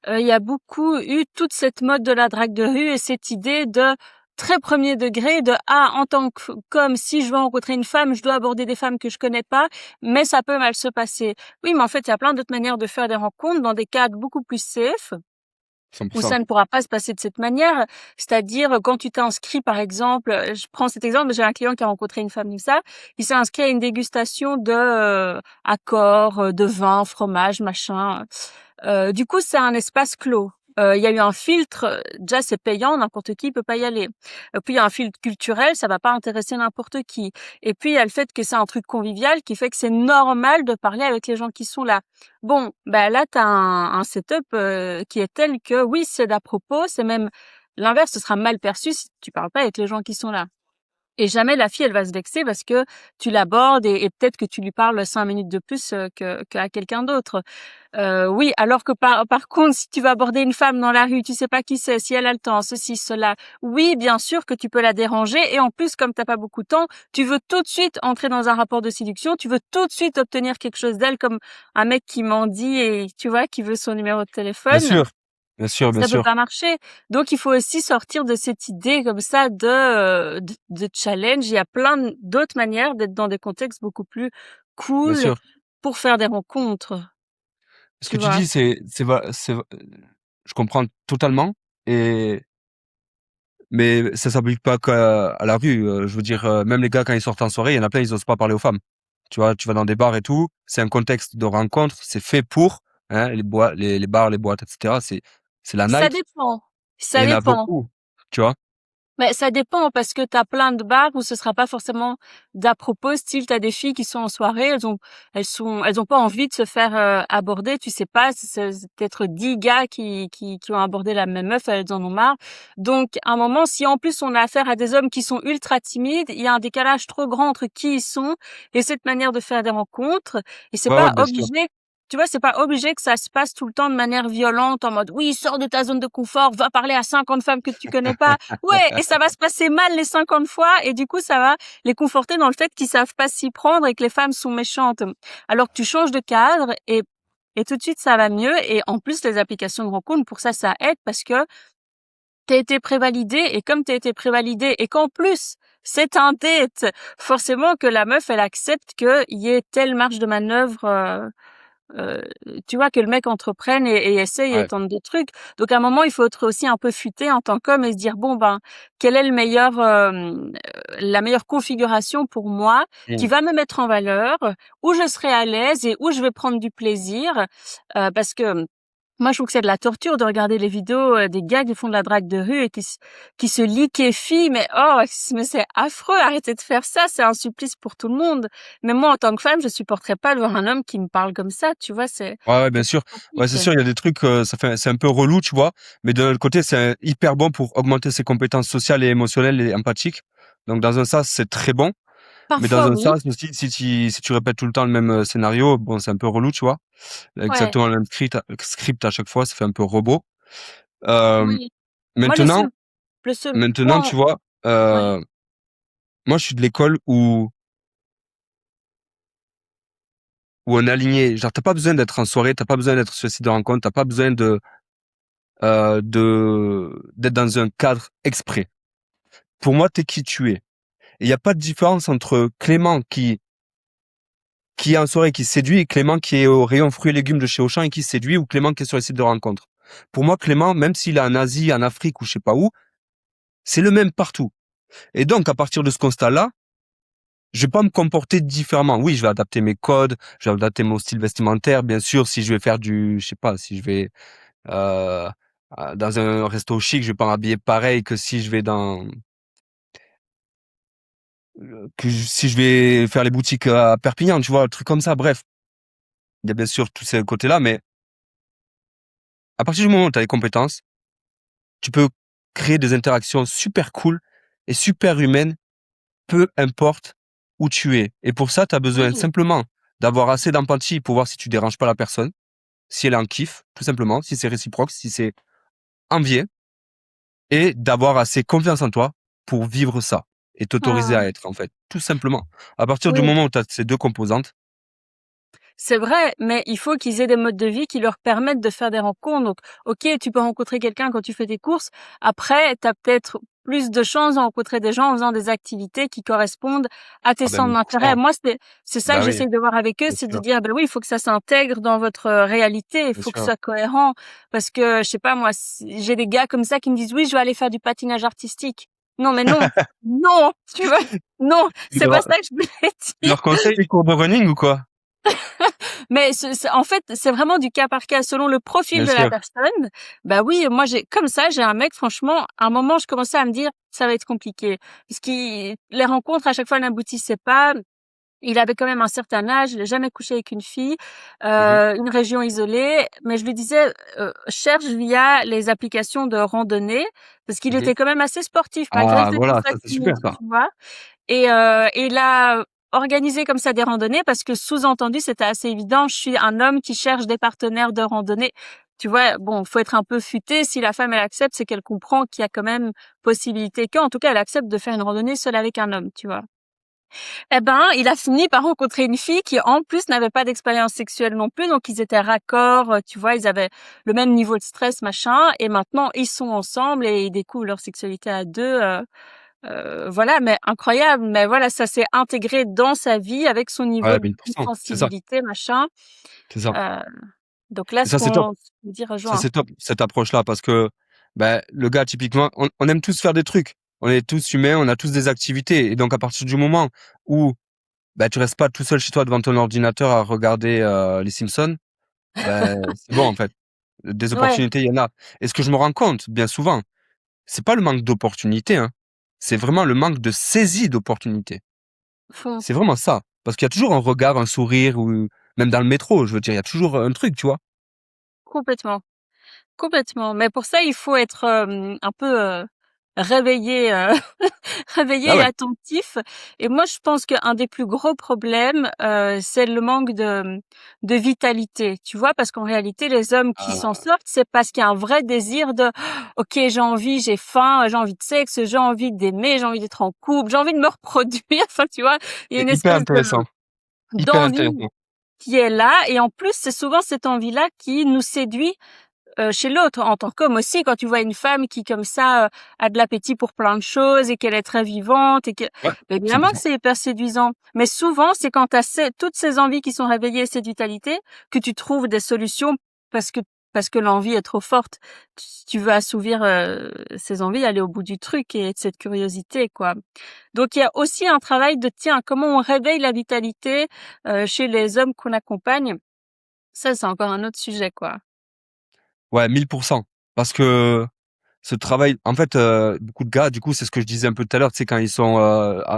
S1: il y a beaucoup eu toute cette mode de la drague de rue et cette idée de très premier degré de ah en tant qu'homme si je veux rencontrer une femme je dois aborder des femmes que je connais pas mais ça peut mal se passer. Oui, mais en fait il y a plein d'autres manières de faire des rencontres dans des cadres beaucoup plus safe où
S2: 100%.
S1: ça ne pourra pas se passer de cette manière. C'est-à-dire, quand tu t'es inscrit, par exemple, je prends cet exemple, j'ai un client qui a rencontré une femme comme ça, il s'est inscrit à une dégustation de accords, de vin, fromage, machin. Du coup, c'est un espace clos. Il y a eu un filtre, déjà c'est payant, n'importe qui peut pas y aller. Puis il y a un filtre culturel, ça va pas intéresser n'importe qui. Et puis il y a le fait que c'est un truc convivial qui fait que c'est normal de parler avec les gens qui sont là. Bon, bah là tu as un setup qui est tel que oui, c'est d'à propos, c'est même l'inverse, ce sera mal perçu si tu parles pas avec les gens qui sont là. Et jamais la fille, elle va se vexer parce que tu l'abordes et peut-être que tu lui parles 5 minutes de plus qu'à quelqu'un d'autre. Oui, alors que par contre, si tu vas aborder une femme dans la rue, tu sais pas qui c'est, si elle a le temps, ceci, cela. Oui, bien sûr que tu peux la déranger et en plus, comme t'as pas beaucoup de temps, tu veux tout de suite entrer dans un rapport de séduction, tu veux tout de suite obtenir quelque chose d'elle comme un mec qui mendie et tu vois, qui veut son numéro de
S2: Bien
S1: téléphone.
S2: sûr. Bien sûr, bien
S1: Ça peut
S2: sûr,
S1: pas marcher. Donc il faut aussi sortir de cette idée comme ça de challenge. Il y a d'autres manières d'être dans des contextes beaucoup plus
S2: bien
S1: cool
S2: sûr.
S1: pour faire des rencontres,
S2: Ce que
S1: tu
S2: tu
S1: vois?
S2: dis, je comprends totalement et mais ça s'applique pas qu'à à la rue, je veux dire, même les gars quand ils sortent en soirée, il y en a plein, ils osent pas parler aux femmes. Tu vois? Tu vas dans des bars et tout, c'est un contexte de rencontre, c'est fait pour, hein, les bars, les boîtes et cetera, c'est la
S1: Ça
S2: night
S1: dépend,
S2: et il
S1: ça
S2: y en a
S1: dépend.
S2: beaucoup, tu vois?
S1: Mais ça dépend parce que t'as plein de bars où ce sera pas forcément d'à propos, style t'as des filles qui sont en soirée, elles ont pas envie de se faire aborder, tu sais pas, c'est peut-être 10 gars qui ont abordé la même meuf, elles en ont marre. Donc à un moment, si en plus on a affaire à des hommes qui sont ultra timides, il y a un décalage trop grand entre qui ils sont et cette manière de faire des rencontres. Et c'est
S2: Ouais, ouais,
S1: pas
S2: bien sûr.
S1: obligé. Tu vois, c'est pas obligé que ça se passe tout le temps de manière violente, en mode oui, sors de ta zone de confort, va parler à 50 femmes que tu connais pas. Ouais, et ça va se passer mal les 50 fois, et du coup, ça va les conforter dans le fait qu'ils savent pas s'y prendre et que les femmes sont méchantes. Alors que tu changes de cadre et tout de suite, ça va mieux. Et en plus, les applications de rencontre, pour ça, ça aide parce que t'as été prévalidé, et comme t'as été prévalidé, et qu'en plus, c'est un date, forcément que la meuf, elle accepte qu'il y ait telle marge de manœuvre, euh, tu vois, que le mec entreprenne et essaye et
S2: Ouais.
S1: tente des trucs. Donc à un moment, il faut être aussi un peu futé en tant qu'homme et se dire bon ben quelle est la meilleure configuration pour moi qui
S2: Mmh.
S1: va me mettre en valeur, où je serai à l'aise et où je vais prendre du plaisir, parce que moi, je trouve que c'est de la torture de regarder les vidéos des gars qui font de la drague de rue et qui se liquéfient. Mais oh, mais c'est affreux. Arrêtez de faire ça. C'est un supplice pour tout le monde. Mais moi, en tant que femme, je supporterais pas de voir un homme qui me parle comme ça. Tu vois,
S2: Ouais, ouais, bien
S1: c'est
S2: sûr. Ouais, c'est
S1: pratique.
S2: sûr, il y a des trucs, c'est un peu relou, tu vois? Mais d'un autre côté, c'est hyper bon pour augmenter ses compétences sociales et émotionnelles et empathiques. Donc dans un sens, c'est très bon. Mais dans
S1: Parfois,
S2: un
S1: oui.
S2: sens aussi, si tu répètes tout le temps le même scénario, bon, c'est un peu relou, tu vois.
S1: Ouais.
S2: Exactement le même script à chaque fois, ça fait un peu robot. Euh,
S1: Oui. Moi,
S2: maintenant,
S1: le seul
S2: maintenant,
S1: point,
S2: tu vois,
S1: ouais.
S2: moi, je suis de l'école où on est aligné. Genre, t'as pas besoin d'être en soirée, t'as pas besoin d'être sur le site de rencontre, t'as pas besoin d'être dans un cadre exprès. Pour moi, t'es qui tu es. Il n'y a pas de différence entre Clément qui est en soirée, qui séduit, et Clément qui est au rayon fruits et légumes de chez Auchan et qui séduit, ou Clément qui est sur les sites de rencontres. Pour moi, Clément, même s'il est en Asie, en Afrique ou je sais pas où, c'est le même partout. Et donc, à partir de ce constat-là, je vais pas me comporter différemment. Oui, je vais adapter mes codes, je vais adapter mon style vestimentaire. Bien sûr, si je vais faire je sais pas, si je vais euh, dans un resto chic, je vais pas m'habiller pareil que si je vais si je vais faire les boutiques à Perpignan, tu vois, un truc comme ça. Bref, il y a bien sûr tous ces côtés-là, mais à partir du moment où tu as les compétences, tu peux créer des interactions super cool et super humaines, peu importe où tu es. Et pour ça, tu as besoin
S1: Oui.
S2: simplement d'avoir assez d'empathie pour voir si tu déranges pas la personne, si elle est en kiff, tout simplement, si c'est réciproque, si c'est envié, et d'avoir assez confiance en toi pour vivre ça et t'autoriser
S1: Ah,
S2: à être, en fait, tout simplement. À partir du
S1: oui.
S2: moment où tu as ces deux composantes,
S1: C'est vrai, mais il faut qu'ils aient des modes de vie qui leur permettent de faire des rencontres. Donc, ok, tu peux rencontrer quelqu'un quand tu fais tes courses. Après, tu as peut-être plus de chances de rencontrer des gens en faisant des activités qui correspondent à tes
S2: ah ben
S1: centres d'intérêt.
S2: 1000%.
S1: Moi, c'est ça que
S2: Bah oui,
S1: j'essaye de voir avec eux,
S2: bien
S1: c'est de
S2: sûr,
S1: dire, ben oui, il faut que ça s'intègre dans votre réalité. Il
S2: bien
S1: faut que ce
S2: sûr.
S1: soit cohérent. Parce que, je sais pas, moi, j'ai des gars comme ça qui me disent, oui, je vais aller faire du patinage artistique. Non, mais non. Non, tu vois. Non,
S2: Tu
S1: c'est pas
S2: leur,
S1: ça que je voulais
S2: tu
S1: dire.
S2: leur conseilles les cours de running ou quoi?
S1: Mais en fait, c'est vraiment du cas par cas selon le profil
S2: Bien
S1: de la
S2: sûr.
S1: personne. Bah oui, moi comme ça, j'ai un mec, franchement, à un moment, je commençais à me dire, ça va être compliqué. Parce que les rencontres, à chaque fois, n'aboutissaient pas. Il avait quand même un certain âge, il n'a jamais couché avec une fille,
S2: Mhm,
S1: une région isolée. Mais je lui disais, cherche via les applications de randonnée, parce qu'il
S2: mhm.
S1: était quand même assez sportif, malgré
S2: Ah,
S1: ses
S2: voilà,
S1: traits
S2: ça c'est super
S1: timides,
S2: ça.
S1: tu vois. Et il a organisé comme ça des randonnées parce que sous-entendu, c'était assez évident, je suis un homme qui cherche des partenaires de randonnée. Tu vois, bon, faut être un peu futé. Si la femme, elle accepte, c'est qu'elle comprend qu'il y a quand même possibilité en tout cas, elle accepte de faire une randonnée seule avec un homme, tu vois. Eh ben, il a fini par rencontrer une fille qui, en plus, n'avait pas d'expérience sexuelle non plus, donc ils étaient raccords, tu vois, ils avaient le même niveau de stress, machin, et maintenant ils sont ensemble et ils découvrent leur sexualité à deux, voilà, mais incroyable, mais voilà, ça s'est intégré dans sa vie avec son niveau
S2: Ouais,
S1: de
S2: 1000%. C'est ça,
S1: sensibilité, machin,
S2: c'est ça.
S1: heu, donc là,
S2: Et ça, c'est top.
S1: ce qu'on dit
S2: Ça,
S1: rejoint.
S2: c'est top, cette approche-là, parce que, ben, le gars, typiquement, on aime tous faire des trucs. On est tous humains, on a tous des activités. Et donc, à partir du moment où, ben, tu restes pas tout seul chez toi devant ton ordinateur à regarder, les Simpsons, ben, c'est bon, en fait. Des
S1: Ouais,
S2: opportunités, il y en a. Et ce que je me rends compte, bien souvent, c'est pas le manque d'opportunités, hein. C'est vraiment le manque de saisie d'opportunités.
S1: fond,
S2: C'est vraiment ça. Parce qu'il y a toujours un regard, un sourire, ou même dans le métro, je veux dire, il y a toujours un truc, tu vois.
S1: complètement. Complètement, mais pour ça, il faut être, un peu, réveillé,
S2: Ah
S1: réveillé et
S2: ouais.
S1: attentif et moi, je pense qu'un des plus gros problèmes, c'est le manque de vitalité, tu vois? Parce qu'en réalité, les hommes qui s'en
S2: Ah.
S1: sortent, c'est parce qu'il y a un vrai désir de: «OK, j'ai envie, j'ai faim, j'ai envie de sexe, j'ai envie d'aimer, j'ai envie d'être en couple, j'ai envie de me reproduire», enfin, tu vois? Il y a
S2: C'est
S1: une
S2: hyper
S1: espèce de
S2: intéressant. Hyper
S1: d'envie
S2: intéressant.
S1: qui est là et en plus, c'est souvent cette envie-là qui nous séduit chez l'autre, en tant qu'homme aussi, quand tu vois une femme qui comme ça, a de l'appétit pour plein de choses et qu'elle est très vivante et que
S2: Ouais,
S1: bah, évidemment que
S2: 100%.
S1: c'est hyper séduisant. Mais souvent, c'est quand tu as toutes ces envies qui sont réveillées, cette vitalité, que tu trouves des solutions parce que parce que l'envie est trop forte. Tu veux assouvir, ces envies, aller au bout du truc et de cette curiosité, quoi. Donc il y a aussi un travail de, tiens, comment on réveille la vitalité, chez les hommes qu'on accompagne. Ça, c'est encore un autre sujet, quoi.
S2: Ouais, 1000%. Parce que ce travail, en fait, beaucoup de gars, du coup, c'est ce que je disais un peu tout à l'heure, tu sais, quand ils sont,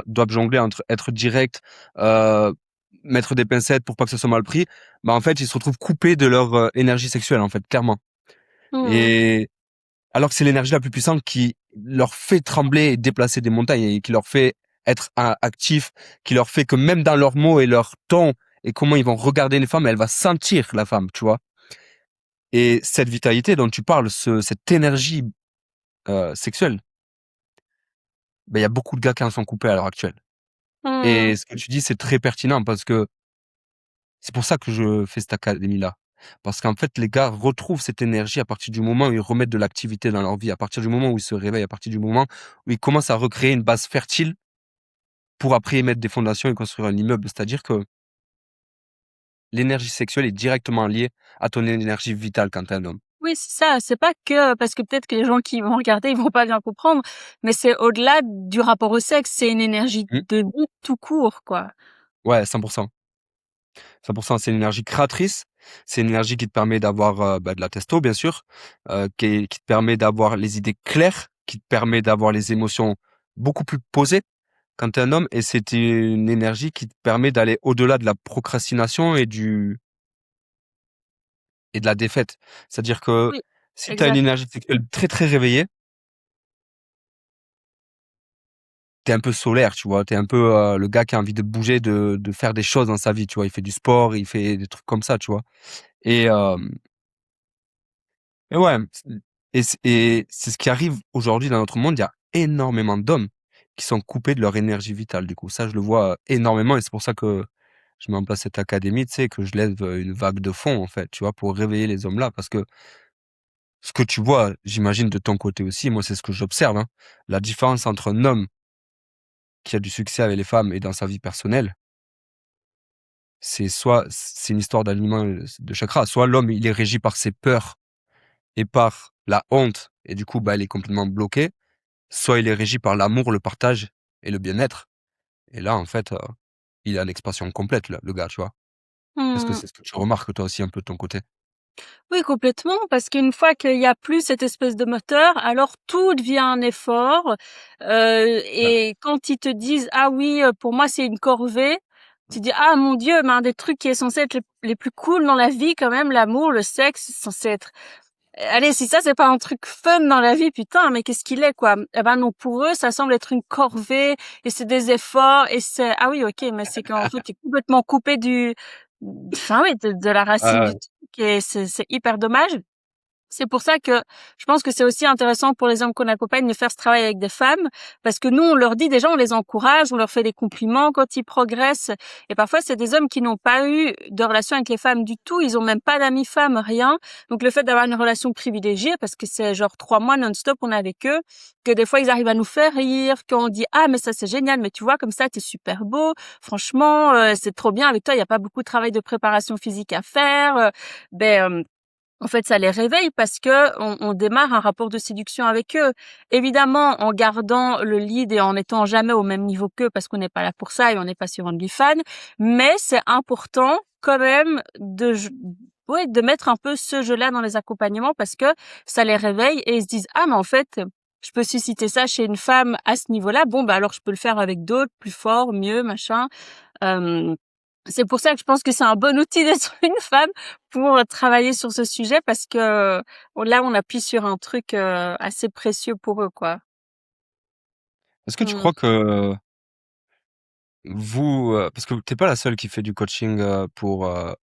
S2: doivent jongler entre être direct, heu, mettre des pincettes pour pas que ça soit mal pris, bah, en fait, ils se retrouvent coupés de leur, énergie sexuelle, en fait, clairement.
S1: Mmh.
S2: Et alors que c'est l'énergie la plus puissante qui leur fait trembler et déplacer des montagnes et qui leur fait être actifs, qui leur fait que même dans leurs mots et leur ton et comment ils vont regarder une femme, elle va sentir la femme, tu vois? Et cette vitalité dont tu parles, cette énergie, sexuelle, ben il y a beaucoup de gars qui en sont coupés à l'heure actuelle.
S1: Mmh.
S2: Et ce que tu dis, c'est très pertinent parce que c'est pour ça que je fais cette académie-là. Parce qu'en fait, les gars retrouvent cette énergie à partir du moment où ils remettent de l'activité dans leur vie, à partir du moment où ils se réveillent, à partir du moment où ils commencent à recréer une base fertile pour après y mettre des fondations et construire un immeuble. C'est-à-dire que l'énergie sexuelle est directement liée à ton énergie vitale quand tu es un homme.
S1: Oui, c'est ça. C'est pas que parce que peut-être que les gens qui vont regarder, ils vont pas bien comprendre, mais c'est au-delà du rapport au sexe, c'est une énergie
S2: Mmh.
S1: de vie tout court, quoi.
S2: Ouais, 100%. 100%, c'est une énergie créatrice, c'est une énergie qui te permet d'avoir, bah, de la testo bien sûr, qui te permet d'avoir les idées claires, qui te permet d'avoir les émotions beaucoup plus posées quand tu es un homme et c'est une énergie qui te permet d'aller au-delà de la procrastination et de la défaite. C'est-à-dire que
S1: Oui,
S2: si tu as une
S1: exact.
S2: énergie sexuelle très, très réveillée, tu es un peu solaire, tu vois? Tu es un peu, le gars qui a envie de bouger, de faire des choses dans sa vie, tu vois? Il fait du sport, il fait des trucs comme ça, tu vois? Et Et ouais, c'est ce qui arrive aujourd'hui dans notre monde. Il y a énormément d'hommes qui sont coupés de leur énergie vitale, du coup. Ça, je le vois énormément et c'est pour ça que je mets en place cette académie, tu sais, que je lève, une vague de fonds, en fait, tu vois? Pour réveiller les hommes-là. Parce que ce que tu vois, j'imagine de ton côté aussi, moi, c'est ce que j'observe, hein. La différence entre un homme qui a du succès avec les femmes et dans sa vie personnelle, c'est une histoire d'alignement, de chakras. Soit l'homme, il est régi par ses peurs et par la honte et du coup, bah, il est complètement bloqué. Soit il est régi par l'amour, le partage et le bien-être et là, en fait, il a l'expansion complète le gars, tu vois? Est-ce que
S1: Mmh.
S2: c'est ce que tu remarques toi aussi un peu de ton côté?
S1: Oui, complètement, parce qu'une fois qu'il y a plus cette espèce de moteur, alors tout devient un effort,
S2: Ouais.
S1: et quand ils te disent: «Ah oui, pour moi, c'est une corvée», tu dis: «Ah mon Dieu, mais un des trucs qui est censé être les plus cool dans la vie quand même, l'amour, le sexe, c'est censé être allez, si ça c'est pas un truc fun dans la vie, putain, mais qu'est-ce qu'il est, quoi?» Eh ben non, pour eux, ça semble être une corvée et c'est des efforts et c'est ah oui, OK, mais c'est qu'en fait, tu es complètement coupé du enfin oui, de la racine du
S2: Ouais,
S1: truc et c'est hyper dommage. C'est pour ça que je pense que c'est aussi intéressant pour les hommes qu'on accompagne de faire ce travail avec des femmes, parce que nous, on leur dit déjà, on les encourage, on leur fait des compliments quand ils progressent. Et parfois, c'est des hommes qui n'ont pas eu de relation avec les femmes du tout, ils ont même pas d'amis femmes, rien. Donc le fait d'avoir une relation privilégiée, parce que c'est genre 3 mois non-stop, on est avec eux, que des fois ils arrivent à nous faire rire, qu'on dit ah mais ça c'est génial, mais tu vois comme ça t'es super beau, franchement c'est trop bien avec toi, il y a pas beaucoup de travail de préparation physique à faire. En fait, ça les réveille parce que on démarre un rapport de séduction avec eux. Évidemment, en gardant le lead et en étant jamais au même niveau qu'eux parce qu'on n'est pas là pour ça et on n'est pas sur OnlyFans. Mais c'est important quand même ouais, de mettre un peu ce jeu-là dans les accompagnements parce que ça les réveille et ils se disent, ah, mais en fait, je peux susciter ça chez une femme à ce niveau-là. Bon, bah, alors je peux le faire avec d'autres, plus fort, mieux, machin. Euh, c'est pour ça que je pense que c'est un bon outil d'être une femme pour travailler sur ce sujet parce que là, on appuie sur un truc assez précieux pour eux, quoi.
S2: Est-ce que tu
S1: Mmh.
S2: crois que vous, parce que t'es pas la seule qui fait du coaching pour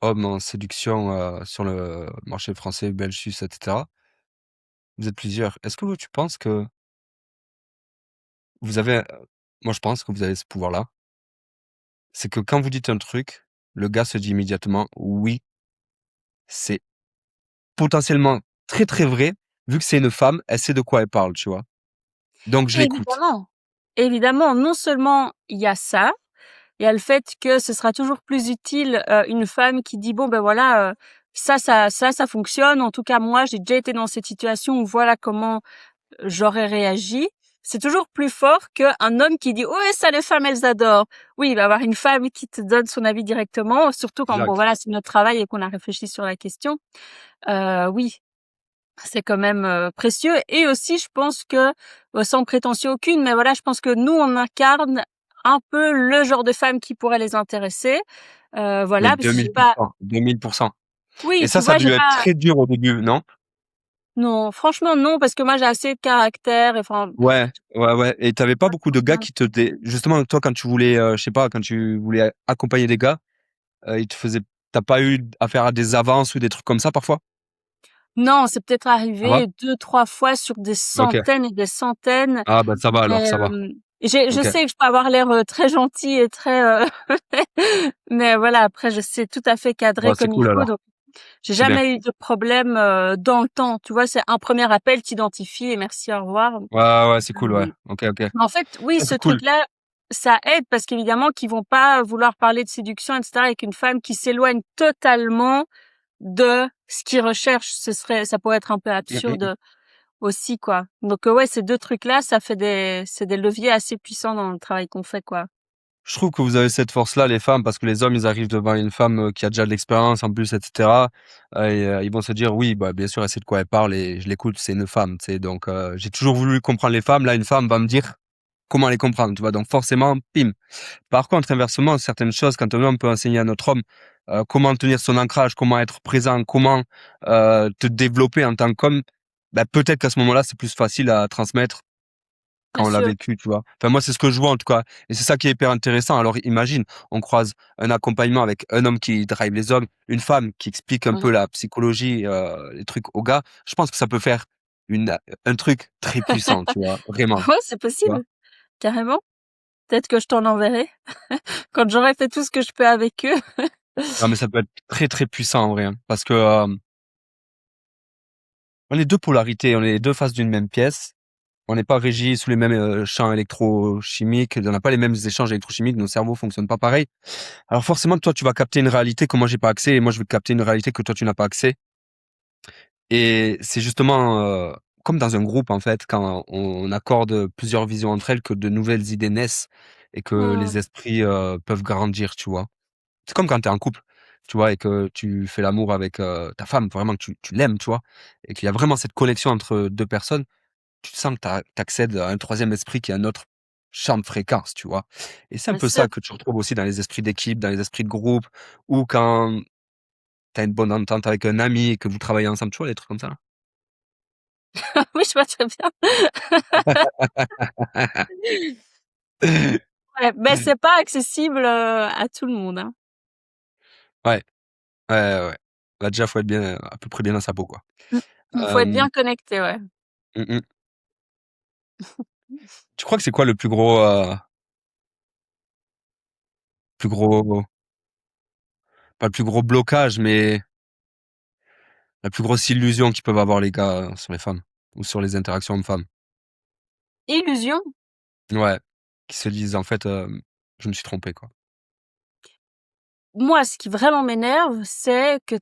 S2: hommes en séduction sur le marché français, belge, suisse, etc. Vous êtes plusieurs. Est-ce que tu penses que vous avez, moi je pense que vous avez ce pouvoir-là, c'est que quand vous dites un truc, le gars se dit immédiatement oui, c'est potentiellement très très vrai, vu que c'est une femme, elle sait de quoi elle parle, tu vois. Donc je l'écoute.
S1: Évidemment, évidemment, non seulement il y a ça, il y a le fait que ce sera toujours plus utile une femme qui dit bon ben voilà ça fonctionne. En tout cas moi j'ai déjà été dans cette situation où voilà comment j'aurais réagi. C'est toujours plus fort qu'un homme qui dit ouais ça les femmes elles adorent. Oui, il va y avoir une femme qui te donne son avis directement, surtout quand bon
S2: Exact.
S1: voilà c'est notre travail et qu'on a réfléchi sur la question. Oui, c'est quand même précieux et aussi je pense que sans prétention aucune, mais voilà je pense que nous on incarne un peu le genre de femme qui pourrait les intéresser.
S2: Mais
S1: Voilà parce que j'ai pas
S2: 2000%, 2000%. Et
S1: oui tu
S2: ça a
S1: vois j'ai
S2: dû être
S1: pas
S2: très dur au début, non?
S1: non franchement non parce que moi j'ai assez de caractère enfin
S2: Ouais, ouais, ouais. Et t'avais pas beaucoup de gars qui te justement, toi, quand tu voulais, je sais pas, quand tu voulais accompagner des gars, ils te faisaient, t'as pas eu affaire à des avances ou des trucs comme ça parfois?
S1: non, c'est peut-être
S2: Ça va?
S1: arrivé 2, 3 fois sur des
S2: Ok.
S1: centaines et des centaines.
S2: Ah, bah, ça va alors,
S1: Mais
S2: ça va.
S1: je
S2: Ok.
S1: sais que je peux avoir l'air très gentille et très mais voilà, après je sais tout à fait cadrer
S2: Bon, c'est
S1: comme il
S2: cool
S1: faut,
S2: alors.
S1: donc j'ai
S2: C'est bien.
S1: jamais eu de problème dans le temps. Tu vois, c'est un premier appel, t'identifies et merci, au revoir.
S2: Ouais, ouais, c'est cool, ouais.
S1: Hem,
S2: Ok, ok.
S1: mais en fait, oui,
S2: Ça,
S1: ce
S2: c'est cool.
S1: truc-là, ça aide parce qu'évidemment qu'ils vont pas vouloir parler de séduction et cetera avec une femme qui s'éloigne totalement de ce qu'ils recherchent. Ça pourrait être un peu
S2: Mm, mm, mm.
S1: absurde aussi, quoi. Donc ouais, ces 2 trucs-là, ça fait c'est des leviers assez puissants dans le travail qu'on fait, quoi.
S2: Je trouve que vous avez cette force-là, les femmes, parce que les hommes, ils arrivent devant une femme qui a déjà de l'expérience en plus, etc. Et ils vont se dire, oui, bah, bien sûr, elle sait de quoi elle parle et je l'écoute, c'est une femme, tu sais. Donc, j'ai toujours voulu comprendre les femmes. Là, une femme va me dire comment les comprendre, tu vois. Donc, forcément, pim. Par contre, inversement, certaines choses, quand un homme peut enseigner à notre homme comment tenir son ancrage, comment être présent, comment te développer en tant qu'homme, bah, peut-être qu'à ce moment-là, c'est plus facile à transmettre
S1: Bien
S2: quand on l'a
S1: sûr.
S2: vécu, tu vois. Enfin, moi, c'est ce que je vois en tout cas. Et c'est ça qui est hyper intéressant. Alors, imagine, on croise un accompagnement avec un homme qui drive les hommes, une femme qui explique un peu
S1: Mmh.
S2: la psychologie, les trucs aux gars. Je pense que ça peut faire un truc très puissant, tu vois, vraiment,
S1: Ouais, c'est
S2: tu vois.
S1: possible, carrément. Peut-être que je t'en enverrai quand j'aurai fait tout ce que je peux avec eux.
S2: Non, mais ça peut être très, très puissant en vrai, hein, parce que on est deux polarités, on est les deux faces d'une même pièce. On n'est pas régis sous les mêmes champs électrochimiques, on n'a pas les mêmes échanges électrochimiques, nos cerveaux fonctionnent pas pareil. Alors forcément, toi, tu vas capter une réalité que moi j'ai pas accès, et moi je vais capter une réalité que toi tu n'as pas accès. Et c'est justement comme dans un groupe en fait, quand on accorde plusieurs visions entre elles, que de nouvelles idées naissent et que
S1: Mmh.
S2: les esprits peuvent grandir, tu vois. C'est comme quand tu es en couple, tu vois, et que tu fais l'amour avec ta femme, vraiment que tu l'aimes, tu vois, et qu'il y a vraiment cette connexion entre deux personnes. Tu sens que tu accèdes à un troisième esprit qui est un autre champ de fréquence, tu vois. Et c'est un
S1: Bien
S2: peu
S1: sûr.
S2: ça que tu retrouves aussi dans les esprits d'équipe, dans les esprits de groupe, ou quand tu as une bonne entente avec un ami et que vous travaillez ensemble, tu vois, des trucs comme ça.
S1: Oui, je vois très bien. Ouais, mais c'est pas accessible à tout le monde, hein.
S2: Ouais, ouais, ouais. Bah, déjà, faut être bien, à peu près bien dans sa peau, quoi.
S1: Mmh. Il faut être
S2: Hem,
S1: bien connecté, ouais.
S2: mmh mh. Tu crois que c'est quoi plus gros pas le plus gros blocage, mais la plus grosse illusion qu'ils peuvent avoir les gars, sur les femmes ou sur les interactions hommes-femmes?
S1: Illusion?
S2: Ouais, qui se disent en fait, «Je me suis trompé, quoi».
S1: Moi, ce qui vraiment m'énerve, c'est que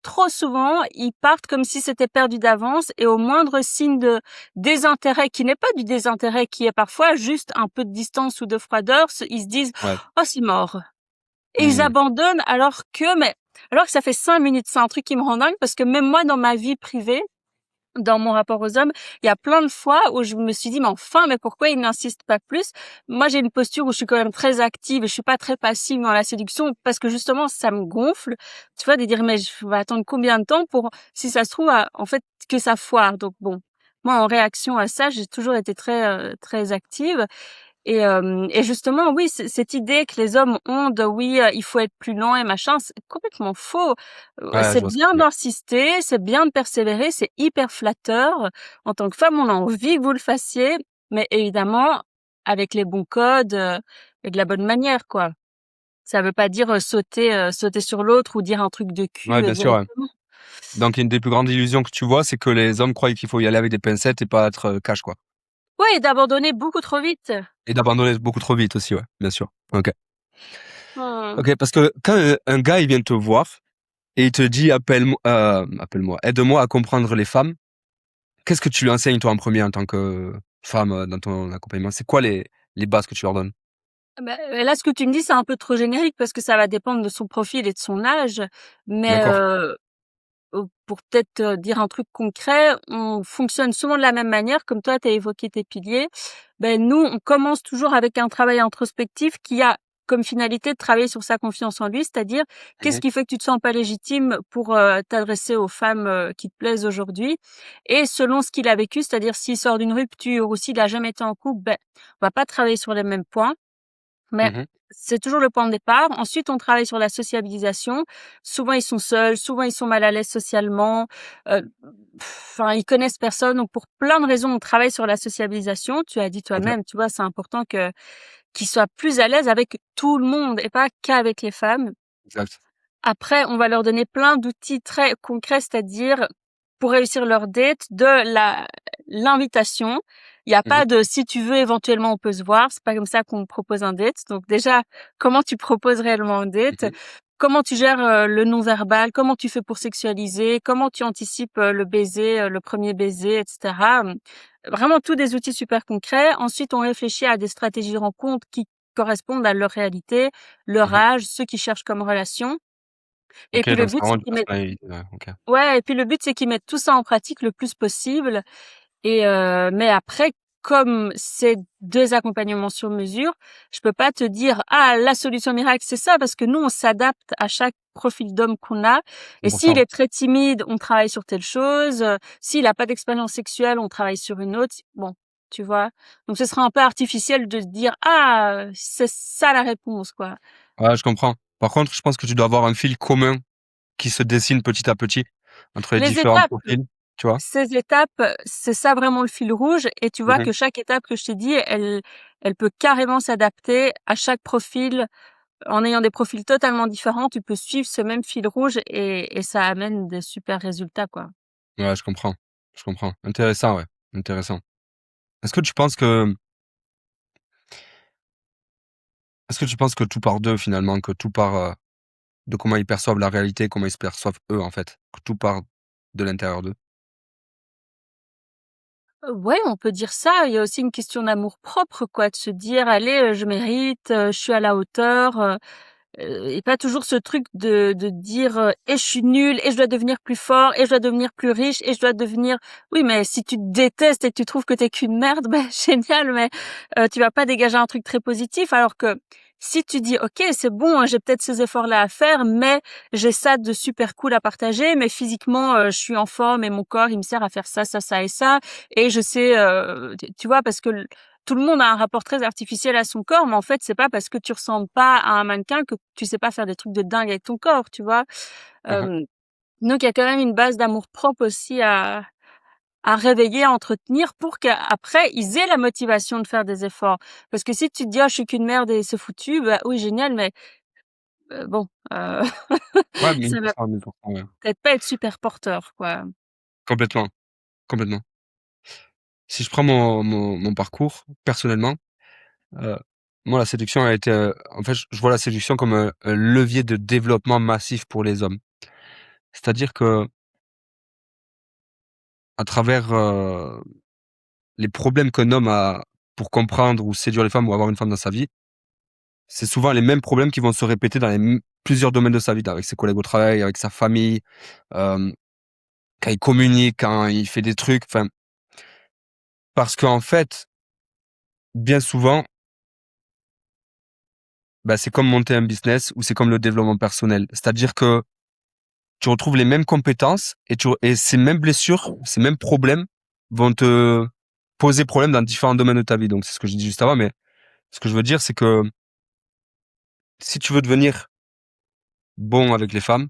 S1: trop souvent, ils partent comme si c'était perdu d'avance et au moindre signe de désintérêt, qui n'est pas du désintérêt, qui est parfois juste un peu de distance ou de froideur, ils se disent:
S2: Ouais.
S1: «Oh, c'est mort». Et ils
S2: Mmh.
S1: abandonnent alors que ça fait 5 minutes. C'est un truc qui me rend dingue parce que même moi, dans ma vie privée, dans mon rapport aux hommes, il y a plein de fois où je me suis dit: «Mais enfin, mais pourquoi il n'insiste pas plus?» Moi, j'ai une posture où je suis quand même très active et je suis pas très passive dans la séduction parce que justement ça me gonfle, tu vois? De dire: «Mais je vais attendre combien de temps pour si ça se trouve, en fait, que ça foire?» Donc bon, moi, en réaction à ça, j'ai toujours été très active et justement, oui, cette idée que les hommes ont de oui, il faut être plus lent et machin, c'est complètement faux.
S2: Ouais, je
S1: C'est
S2: vois ce que tu
S1: bien
S2: veux dire.
S1: d'insister, c'est bien de persévérer, c'est hyper flatteur. En tant que femme, on a envie que vous le fassiez, mais évidemment avec les bons codes, et de la bonne manière, quoi. Ça veut pas dire, sauter sur l'autre ou dire un truc de
S2: Ouais,
S1: cul,
S2: bien sûr, ouais.
S1: directement.
S2: Donc une des plus grandes illusions que tu vois, c'est que les hommes croient qu'il faut y aller avec des pincettes et pas être, cash, quoi.
S1: Ouais et d'abandonner beaucoup trop vite.
S2: Et d'abandonner beaucoup trop vite aussi, ouais, bien sûr. OK.
S1: Mmh.
S2: OK, parce que quand, un gars, il vient te voir et il te dit: «Appelle-moi, aide-moi à comprendre les femmes», qu'est-ce que tu lui enseignes toi en premier en tant que femme, dans ton accompagnement? C'est quoi les bases que tu leur donnes?
S1: Bah, là, ce que tu me dis, c'est un peu trop générique parce que ça va dépendre de son profil et de son âge. Mais,
S2: D'accord.
S1: pour peut-être, dire un truc concret, on fonctionne souvent de la même manière. Comme toi, tu as évoqué tes piliers. Ben, nous, on commence toujours avec un travail introspectif qui a comme finalité de travailler sur sa confiance en lui, c'est-à-dire
S2: Mmh
S1: qu'est-ce
S2: mh.
S1: qui fait que tu te sens pas légitime pour, t'adresser aux femmes, qui te plaisent aujourd'hui et selon ce qu'il a vécu, c'est-à-dire s'il sort d'une rupture ou s'il a jamais été en couple, ben, on va pas travailler sur les mêmes points. Mais
S2: Mmh.
S1: c'est toujours le point de départ. Ensuite, on travaille sur la sociabilisation. Souvent, ils sont seuls, souvent, ils sont mal à l'aise socialement, enfin, ils connaissent personne. Donc pour plein de raisons, on travaille sur la sociabilisation. Tu as dit
S2: OK.
S1: toi-même, tu vois, c'est important que qu'ils soient plus à l'aise avec tout le monde et pas qu'avec les femmes.
S2: Exact.
S1: Après, on va leur donner plein d'outils très concrets, c'est-à-dire pour réussir leur date, de l'invitation. Il y a
S2: Mmh mh.
S1: pas de si tu veux, éventuellement, on peut se voir. C'est pas comme ça qu'on propose un date. Donc déjà, comment tu proposes réellement un date?
S2: Mmh.
S1: Comment tu gères le non-verbal? Comment tu fais pour sexualiser? Comment tu anticipes le baiser, le premier baiser, etc. Vraiment tous des outils super concrets. Ensuite, on réfléchit à des stratégies de rencontre qui correspondent à leur réalité, leur
S2: Mmh.
S1: âge, ceux qu'ils cherchent comme relation. Et
S2: OK,
S1: puis le
S2: donc c'est
S1: but,
S2: vraiment
S1: c'est
S2: du
S1: qu'ils mettent
S2: personnalité, ouais, OK.
S1: ouais, et puis le but, c'est qu'ils mettent tout ça en pratique le plus possible mais après, comme c'est 2 accompagnements sur mesure, je peux pas te dire: «Ah, la solution miracle, c'est ça», parce que nous, on s'adapte à chaque profil d'homme qu'on a et s'il
S2: 100%.
S1: est très timide, on travaille sur telle chose, s'il a pas d'expérience sexuelle, on travaille sur une autre. Bon, tu vois? Donc ce serait un peu artificiel de se dire: «Ah, c'est ça la réponse», quoi.
S2: Ouais, je comprends. Par contre, je pense que tu dois avoir un fil commun qui se dessine petit à petit entre les
S1: Les
S2: différents
S1: étapes
S2: profils, tu vois?
S1: Ces étapes, c'est ça vraiment le fil rouge et tu vois
S2: Mmh.
S1: que chaque étape que je t'ai dit, elle peut carrément s'adapter à chaque profil. En ayant des profils totalement différents, tu peux suivre ce même fil rouge et ça amène des super résultats, quoi.
S2: Ouais, je comprends. Je comprends. Intéressant, ouais, intéressant. Est-ce que tu penses que est-ce que tu penses que tout part d'eux finalement, que tout part, de comment ils perçoivent la réalité, comment ils se perçoivent eux, en fait? Que tout part de l'intérieur d'eux?
S1: Ouais, on peut dire ça. Il y a aussi une question d'amour-propre, quoi, de se dire: «Allez, je mérite, je suis à la hauteur», et pas toujours ce truc de dire, «Et je suis nul et je dois devenir plus fort et je dois devenir plus riche et je dois devenir» oui, mais si tu te détestes et que tu trouves que tu qu'une merde, ben, génial, mais tu vas pas dégager un truc très positif. Alors que si tu dis: «OK, c'est bon, hein, j'ai peut-être ces efforts-là à faire, mais j'ai ça de super cool à partager, mais physiquement, je suis en forme et mon corps, il me sert à faire ça, ça, ça et ça et je sais», tu vois? Parce que tout le monde a un rapport très artificiel à son corps, mais en fait, c'est pas parce que tu ressembles pas à un mannequin que tu sais pas faire des trucs de dingue avec ton corps, tu vois?
S2: Mmh.
S1: Hem, Donc il y a quand même une base d'amour-propre aussi à réveiller, à entretenir pour qu'après, ils aient la motivation de faire des efforts. Parce que si tu te dis: «Ah, je suis qu'une merde et c'est foutu», bah oui, génial, mais bon,
S2: Ouais, 1000
S1: ça va
S2: 1000 ouais.
S1: peut-être pas être super porteur, quoi.
S2: Complètement, complètement. Si je prends mon parcours, personnellement, heu, moi, la séduction a été, en fait, je vois la séduction comme un levier de développement massif pour les hommes. C'est-à-dire que à travers, les problèmes qu'un homme a pour comprendre ou séduire les femmes ou avoir une femme dans sa vie, c'est souvent les mêmes problèmes qui vont se répéter dans plusieurs domaines de sa vie, avec ses collègues au travail, avec sa famille, hem, quand il communique, quand il fait des trucs, enfin, parce qu'en fait, bien souvent, bah, c'est comme monter un business ou c'est comme le développement personnel. C'est-à-dire que tu retrouves les mêmes compétences et ces mêmes blessures, ces mêmes problèmes vont te poser problème dans différents domaines de ta vie. Donc c'est ce que j'ai dit juste avant, mais ce que je veux dire, c'est que si tu veux devenir bon avec les femmes,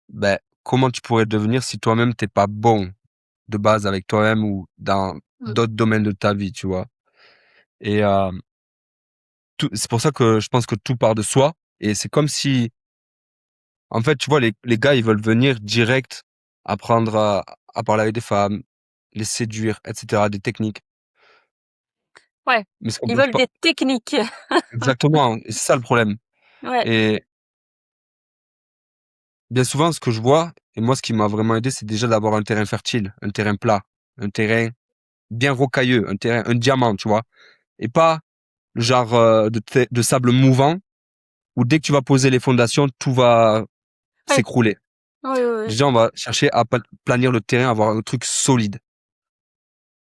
S2: ben, comment tu pourrais devenir si toi-même t'es pas bon de base avec toi-même ou dans
S1: Mmh.
S2: d'autres domaines de ta vie, tu vois? Et c'est pour ça que je pense que tout part de soi et c'est comme si en fait, tu vois, les gars, ils veulent venir direct apprendre à parler avec des femmes, les séduire, et cetera, des techniques.
S1: Ouais,
S2: Mais ce qu'on
S1: ils
S2: pense
S1: veulent
S2: pas
S1: des techniques.
S2: exactement, et c'est ça le problème.
S1: Ouais.
S2: Et bien souvent, ce que je vois et moi, ce qui m'a vraiment aidé, c'est déjà d'avoir un terrain fertile, un terrain plat, un terrain bien rocailleux, un diamant, tu vois? Et pas le genre, de sable mouvant où dès que tu vas poser les fondations, tout va
S1: Ouais.
S2: s'écrouler.
S1: Oui, oui, oui.
S2: Déjà, on va chercher à planir le terrain, avoir un truc solide.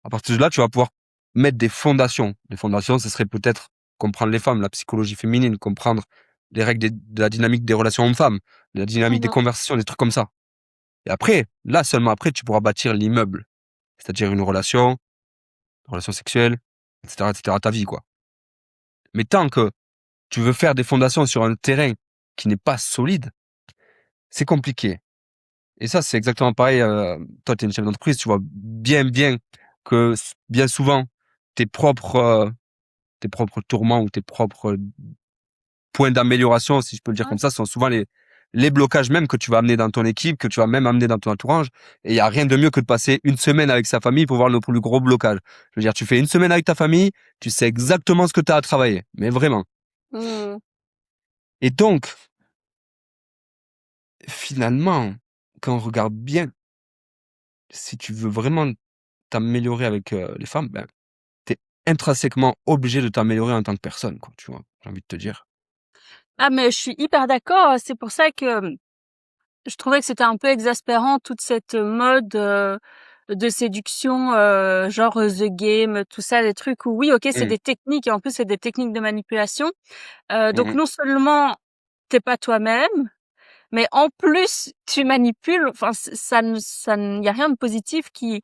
S2: À partir de là, tu vas pouvoir mettre des fondations. Les fondations, ce serait peut-être comprendre les femmes, la psychologie féminine, comprendre les règles de la dynamique des relations hommes-femmes, de la dynamique des
S1: Mmh.
S2: conversations, des trucs comme ça. Et après, là, seulement après, tu pourras bâtir l'immeuble. C'est-à-dire une relation sexuelle, et cetera, ta vie, quoi. Mais tant que tu veux faire des fondations sur un terrain qui n'est pas solide, c'est compliqué. Et ça, c'est exactement pareil. Toi, tu es une chef d'entreprise, tu vois bien que bien souvent, tes propres, tes propres tourments ou tes propres points d'amélioration, si je peux le dire
S1: Ouais.
S2: comme ça, sont souvent les blocages même que tu vas amener dans ton équipe, que tu vas même amener dans ton entourage. Et il y a rien de mieux que de passer une semaine avec sa famille pour voir le plus gros blocage. Je veux dire, tu fais une semaine avec ta famille, tu sais exactement ce que tu as à travailler. Mais vraiment.
S1: Mmh.
S2: Et donc, finalement, quand on regarde bien, si tu veux vraiment t'améliorer avec les femmes, ben, t'es intrinsèquement obligé de t'améliorer en tant que personne, quoi, tu vois, j'ai envie de te dire.
S1: Ah mais je suis hyper d'accord, c'est pour ça que, je trouvais que c'était un peu exaspérant toute cette mode, de séduction, genre, The Game, tout ça, des trucs où oui, OK, c'est
S2: Mmh.
S1: des techniques et en plus c'est des techniques de manipulation.
S2: Mmh
S1: Donc
S2: mh.
S1: non seulement tu pas toi-même, mais en plus tu manipules, enfin ça ne y a rien de positif qui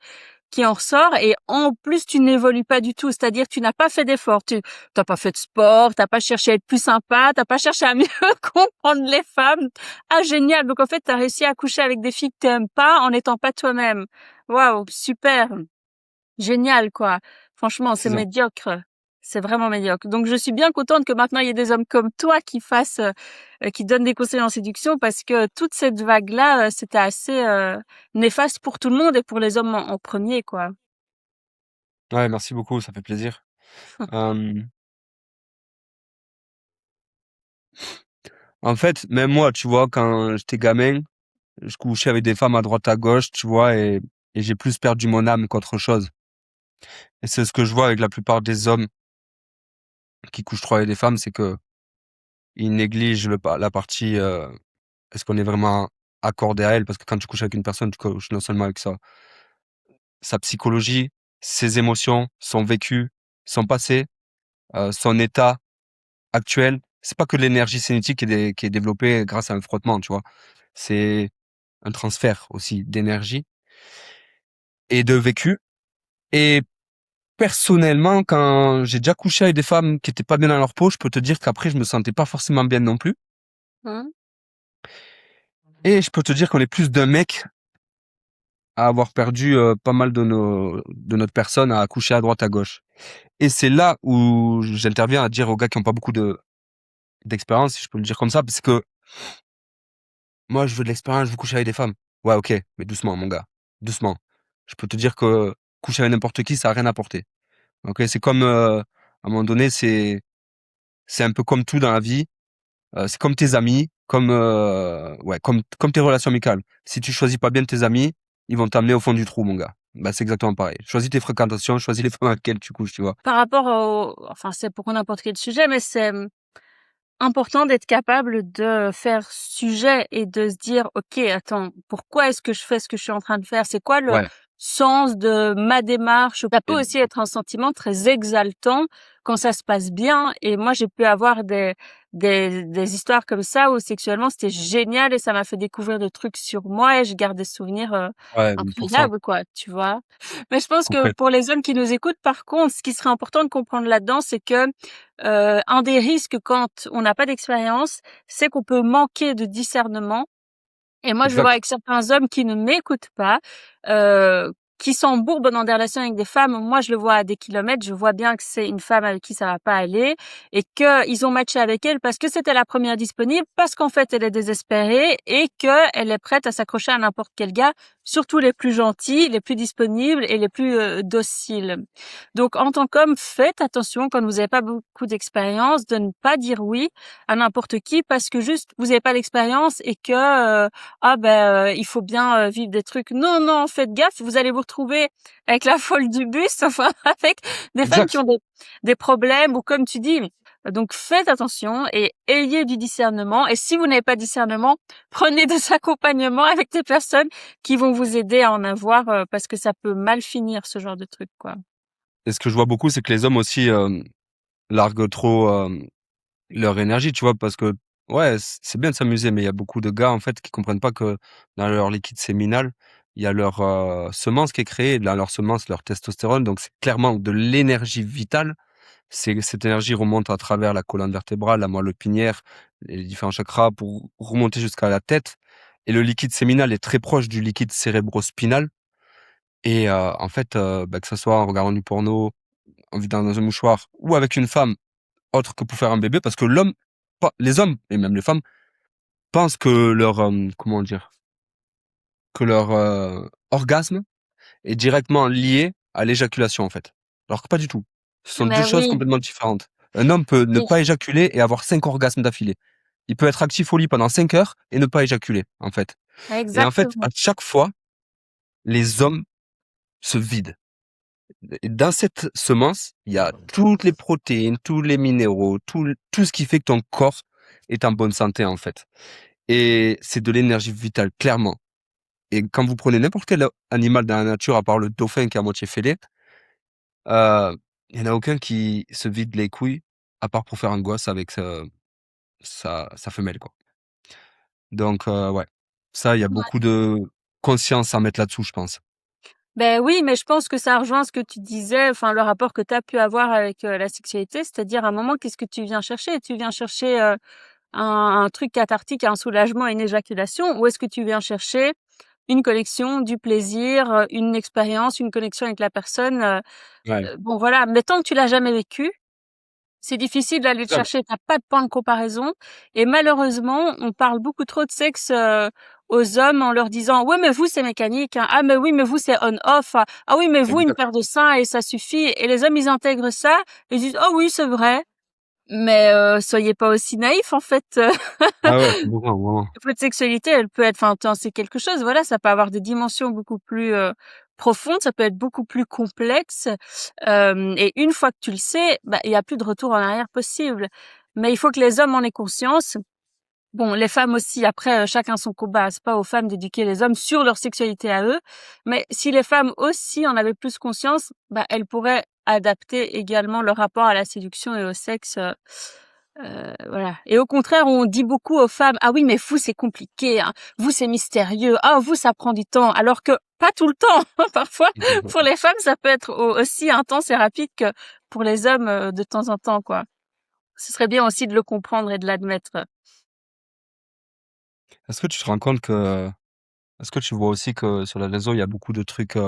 S1: en ressort et en plus tu n'évolues pas du tout, c'est-à-dire tu n'as pas fait d'effort, tu t'as pas fait de sport, t'as pas cherché à être plus sympa, t'as pas cherché à mieux comprendre les femmes. Ah génial, donc en fait tu as réussi à coucher avec des filles que tu pas en n'étant pas toi-même. Waouh, super, génial quoi. Franchement, c'est
S2: C'est ça.
S1: médiocre. C'est vraiment médiocre. Donc je suis bien contente que maintenant il y ait des hommes comme toi qui fassent, qui donnent des conseils en séduction parce que toute cette vague-là, c'était assez, néfaste pour tout le monde et pour les hommes en 1er quoi.
S2: Ouais, merci beaucoup, ça fait plaisir. Hem, En fait, même moi, tu vois, quand j'étais gamin, je couchais avec des femmes à droite à gauche, tu vois? Et j'ai plus perdu mon âme qu'autre chose. Et c'est ce que je vois avec la plupart des hommes qui couchent trop avec des femmes, c'est qu'ils négligent la partie, est-ce qu'on est vraiment accordé à elle? Parce que quand tu couches avec une personne, tu couches non seulement avec sa psychologie, ses émotions, son vécu, son passé, son état actuel. C'est pas que de l'énergie cinétique qui est développée grâce à un frottement, tu vois? C'est un transfert aussi d'énergie et de vécu. Et personnellement, quand j'ai déjà couché avec des femmes qui étaient pas bien dans leur peau, je peux te dire qu'après je me sentais pas forcément bien non plus.
S1: Mmh.
S2: Et je peux te dire qu'on est plus d'un mec à avoir perdu pas mal de notre personne à coucher à droite à gauche. Et c'est là où j'interviens à dire aux gars qui ont pas beaucoup d'expérience, si je peux le dire comme ça, parce que moi je veux de l'expérience, je veux coucher avec des femmes. Ouais, ok, mais doucement mon gars, doucement. Je peux te dire que coucher avec n'importe qui, ça a rien apporté. Ok, c'est comme à un moment donné, c'est un peu comme tout dans la vie. C'est comme tes amis, comme tes relations amicales. Si tu choisis pas bien tes amis, ils vont t'amener au fond du trou, mon gars. Bah, c'est exactement pareil. Choisis tes fréquentations, choisis les femmes avec lesquelles tu couches, tu vois.
S1: Par rapport enfin, c'est pour n'importe quel sujet, mais c'est important d'être capable de faire sujet et de se dire, OK, attends, pourquoi est-ce que je fais ce que je suis en train de faire? C'est quoi le
S2: Ouais.
S1: sens de ma démarche? Ça peut
S2: Et
S1: aussi être un sentiment très exaltant quand ça se passe bien. Et moi, j'ai pu avoir des histoires comme ça où sexuellement c'était génial et ça m'a fait découvrir des trucs sur moi et je garde des souvenirs
S2: ouais, 1000%.
S1: incroyables, quoi, tu vois. Mais je pense que
S2: Complète.
S1: pour les hommes qui nous écoutent, par contre, ce qui serait important de comprendre là-dedans, c'est que un des risques quand on n'a pas d'expérience, c'est qu'on peut manquer de discernement. Et moi, je le vois
S2: Exact.
S1: avec certains hommes qui ne m'écoutent pas, euh, qui s'embourbent dans des relations avec des femmes. Moi, je le vois à des kilomètres. Je vois bien que c'est une femme avec qui ça va pas aller et qu'ils ont matché avec elle parce que c'était la première disponible, parce qu'en fait, elle est désespérée et qu'elle est prête à s'accrocher à n'importe quel gars, surtout les plus gentils, les plus disponibles et les plus dociles. Donc, en tant qu'homme, faites attention quand vous n'avez pas beaucoup d'expérience de ne pas dire oui à n'importe qui parce que juste vous n'avez pas d'expérience et que il faut bien vivre des trucs. Non, non, faites gaffe, vous allez vous retrouver avec la folle du bus, enfin avec des femmes qui
S2: Exact.
S1: ont des problèmes ou comme tu dis. Donc faites attention et ayez du discernement. Et si vous n'avez pas de discernement, prenez des accompagnements avec des personnes qui vont vous aider à en avoir parce que ça peut mal finir ce genre de truc, quoi.
S2: Et ce que je vois beaucoup, c'est que les hommes aussi larguent trop leur énergie, tu vois, parce que ouais, c'est bien de s'amuser, mais il y a beaucoup de gars en fait qui comprennent pas que dans leur liquide séminal, il y a leur semence qui est créée, dans leur semence, leur testostérone, donc c'est clairement de l'énergie vitale. Cette énergie remonte à travers la colonne vertébrale, la moelle épinière, les différents chakras pour remonter jusqu'à la tête. Et le liquide séminal est très proche du liquide cérébrospinal. Et en fait, que ça soit en regardant du porno, en vidant dans un mouchoir ou avec une femme autre que pour faire un bébé, parce que les hommes et même les femmes pensent que comment dire, que leur orgasme est directement lié à l'éjaculation en fait. Alors que pas du tout. Ce sont deux
S1: Mais
S2: choses
S1: oui,
S2: complètement différentes. Un homme peut ne
S1: oui,
S2: pas éjaculer et avoir 5 orgasmes d'affilée. Il peut être actif au lit pendant 5 heures et ne pas éjaculer en fait. Et en fait, à
S1: exactement.
S2: chaque fois, les hommes se vident. Et dans cette semence, il y a toutes les protéines, tous les minéraux, tout ce qui fait que ton corps est en bonne santé, en fait. Et c'est de l'énergie vitale, clairement. Et quand vous prenez n'importe quel animal dans la nature, à part le dauphin qui est à moitié fêlé, euh, il n'y en a aucun qui se vide les couilles, à part pour faire un gosse avec sa femelle, quoi. Donc, ouais. Ça, il y a beaucoup de conscience à mettre là-dessous, je pense.
S1: Ben oui, mais je pense que ça rejoint ce que tu disais, enfin le rapport que tu as pu avoir avec la sexualité, c'est-à-dire à un moment, qu'est-ce que tu viens chercher? Tu viens chercher un truc cathartique, un soulagement, une éjaculation, ou est-ce que tu viens chercher une connexion, du plaisir, une expérience, une connexion avec la personne
S2: Ouais.
S1: bon voilà, mais tant que tu l'as jamais vécu, c'est difficile d'aller le
S2: Exact.
S1: chercher, tu pas de point de comparaison et malheureusement, on parle beaucoup trop de sexe, aux hommes en leur disant: «Ouais, mais vous, c'est mécanique, hein. Ah, mais oui, mais vous, c'est on-off. Ah oui, mais vous, une
S2: Exact.
S1: paire de seins et ça suffit» et les hommes, ils intègrent ça et ils disent: «Oh oui, c'est vrai». Mais soyez pas aussi naïfs, en fait.
S2: Ah ouais, vraiment, vraiment.
S1: Votre sexualité, elle peut être enfin, c'est quelque chose, voilà, ça peut avoir des dimensions beaucoup plus, profondes, ça peut être beaucoup plus complexe, et une fois que tu le sais, il y a plus de retour en arrière possible. Mais il faut que les hommes en aient conscience. Bon, les femmes aussi, après, chacun son combat. C'est pas aux femmes d'éduquer les hommes sur leur sexualité à eux. Mais si les femmes aussi en avaient plus conscience, elles pourraient adapter également leur rapport à la séduction et au sexe, voilà. Et au contraire, on dit beaucoup aux femmes: «Ah oui, mais vous, c'est compliqué, hein. Vous, c'est mystérieux. Ah, vous, ça prend du temps». Alors que pas tout le temps. Parfois, pour les femmes, ça peut être aussi intense et rapide que pour les hommes, de temps en temps, quoi. Ce serait bien aussi de le comprendre et de l'admettre.
S2: Est-ce que tu te rends compte que est-ce que tu vois aussi que sur les réseaux, il y a beaucoup de trucs,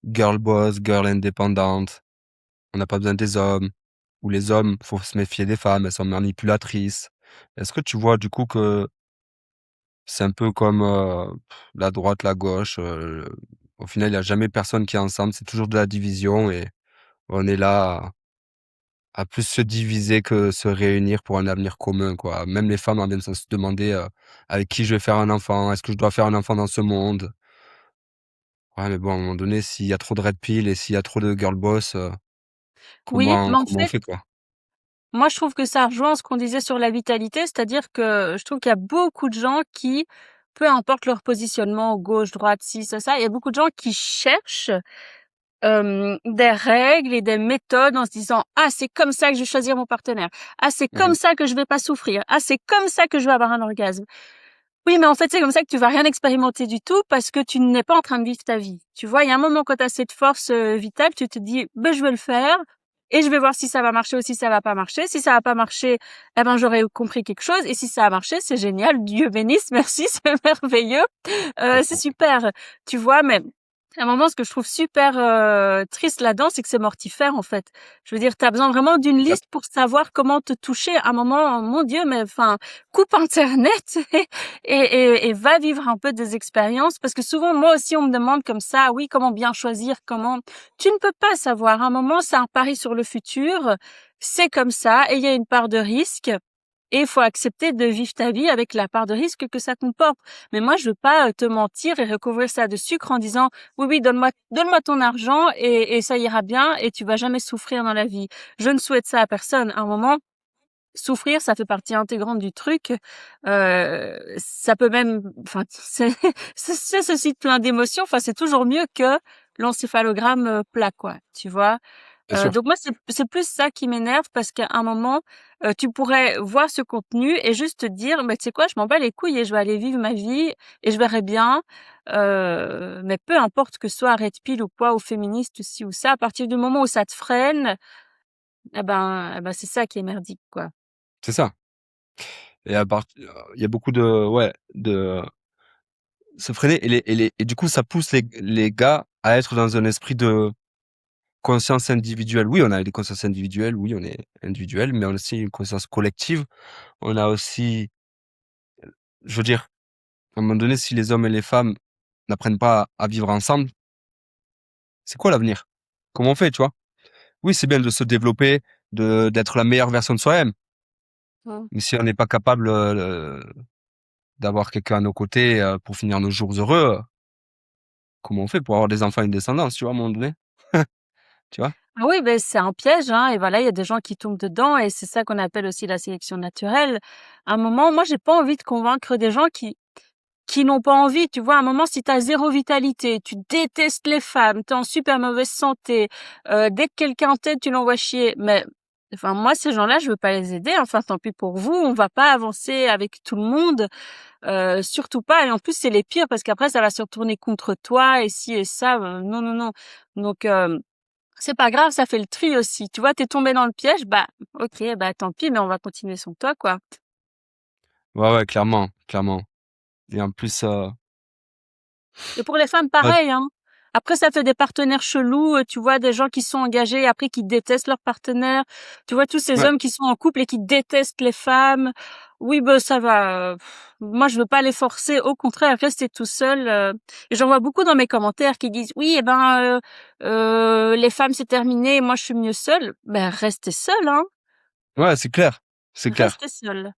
S2: girl boss, girl indépendante, on n'a pas besoin des hommes, ou les hommes, faut se méfier des femmes, elles sont manipulatrices. Est-ce que tu vois du coup que c'est un peu comme, la droite, la gauche, au final, il y a jamais personne qui est ensemble, c'est toujours de la division et on est là à plus se diviser que se réunir pour un avenir commun, quoi. Même les femmes en viennent à se demander, avec qui je vais faire un enfant? Est-ce que je dois faire un enfant dans ce monde? Ouais, mais bon, à un moment donné, s'il y a trop de red pill et s'il y a trop de girl boss,
S1: Oui, mais en
S2: comment on
S1: fait,
S2: fait, quoi?
S1: moi, je trouve que ça rejoint ce qu'on disait sur la vitalité, c'est-à-dire que je trouve qu'il y a beaucoup de gens qui, peu importe leur positionnement, gauche, droite, ci, ça, il y a beaucoup de gens qui cherchent des règles et des méthodes en se disant: «Ah, c'est comme ça que je vais choisir mon partenaire. Ah, c'est comme
S2: Mmh.
S1: ça que je vais pas souffrir. Ah, c'est comme ça que je vais avoir un orgasme». Oui, mais en fait, c'est comme ça que tu vas rien expérimenter du tout parce que tu n'es pas en train de vivre ta vie. Tu vois, il y a un moment quand tu as cette force vitale, tu te dis, ben, je vais le faire et je vais voir si ça va marcher ou si ça va pas marcher. Si ça va pas marcher, eh ben, j'aurais compris quelque chose. Et si ça a marché, c'est génial. Dieu bénisse, merci, c'est merveilleux. C'est super. Tu vois, mais à un moment, ce que je trouve super triste là-dedans, c'est que c'est mortifère, en fait. Je veux dire, tu as besoin vraiment d'une
S2: Exact.
S1: liste pour savoir comment te toucher. À un moment, mon Dieu, mais enfin, coupe Internet et va vivre un peu des expériences. Parce que souvent, moi aussi, on me demande comme ça, oui, comment bien choisir, comment... Tu ne peux pas savoir. À un moment, c'est un pari sur le futur. C'est comme ça et il y a une part de risque. Et il faut accepter de vivre ta vie avec la part de risque que ça comporte. Mais moi, je veux pas te mentir et recouvrir ça de sucre en disant oui, oui, donne-moi ton argent et ça ira bien et tu vas jamais souffrir dans la vie. Je ne souhaite ça à personne. À un moment, souffrir, ça fait partie intégrante du truc. Ça peut même, enfin, ça suscite plein d'émotions. Enfin, c'est toujours mieux que l'encéphalogramme plat, quoi. Tu vois?
S2: Bien sûr.
S1: Donc moi, c'est plus ça qui m'énerve parce qu'à un moment, tu pourrais voir ce contenu et juste te dire: «Mais tu sais quoi? Je m'en bats les couilles et je vais aller vivre ma vie et je verrai bien». Mais peu importe que ce soit red pill ou quoi, ou féministe ou ci ou ça, à partir du moment où ça te freine, eh ben, c'est ça qui est merdique, quoi.
S2: C'est ça et il y a beaucoup de ouais, de se freiner et du coup, ça pousse les gars à être dans un esprit de conscience individuelle. Oui, on a des consciences individuelles, oui, on est individuel, mais on a aussi une conscience collective. On a aussi je veux dire, à un moment donné, si les hommes et les femmes n'apprennent pas à vivre ensemble, c'est quoi l'avenir? Comment on fait, tu vois? Oui, c'est bien de se développer, de d'être la meilleure version de soi-même,
S1: Mmh.
S2: mais si on n'est pas capable, d'avoir quelqu'un à nos côtés, pour finir nos jours heureux, comment on fait pour avoir des enfants et une descendance, tu vois, à un moment donné? Tu vois?
S1: Ah oui, ben c'est un piège, hein, et voilà, il y a des gens qui tombent dedans et c'est ça qu'on appelle aussi la sélection naturelle. À un moment, moi, j'ai pas envie de convaincre des gens qui n'ont pas envie. Tu vois, à un moment, si tu as 0 vitalité, tu détestes les femmes, tu es en super mauvaise santé, dès que quelqu'un t'aide, tu l'envoies chier. Mais enfin, moi, ces gens-là, je veux pas les aider. Enfin, tant pis pour vous, on va pas avancer avec tout le monde, surtout pas. Et en plus, c'est les pires parce qu'après, ça va se retourner contre toi et ci et ça. Non, non, non. Donc, c'est pas grave, ça fait le tri aussi. Tu vois, tu es tombé dans le piège, bah OK, bah tant pis, mais on va continuer sans toi, quoi.
S2: Ouais, ouais, clairement, clairement et en plus,
S1: Et pour les femmes,
S2: bah,
S1: pareil, hein. Après, ça fait des partenaires chelous, tu vois, des gens qui sont engagés et après qui détestent leur partenaire. Tu vois, tous ces
S2: ouais,
S1: hommes qui sont en couple et qui détestent les femmes. Oui, ben ça va. Moi, je veux pas les forcer. Au contraire, rester tout seul. Et j'en vois beaucoup dans mes commentaires qui disent, oui, eh ben, les femmes, c'est terminé. Moi, je suis mieux seule. Ben, restez seul, hein.
S2: ouais, c'est clair, c'est clair.
S1: Restez seul.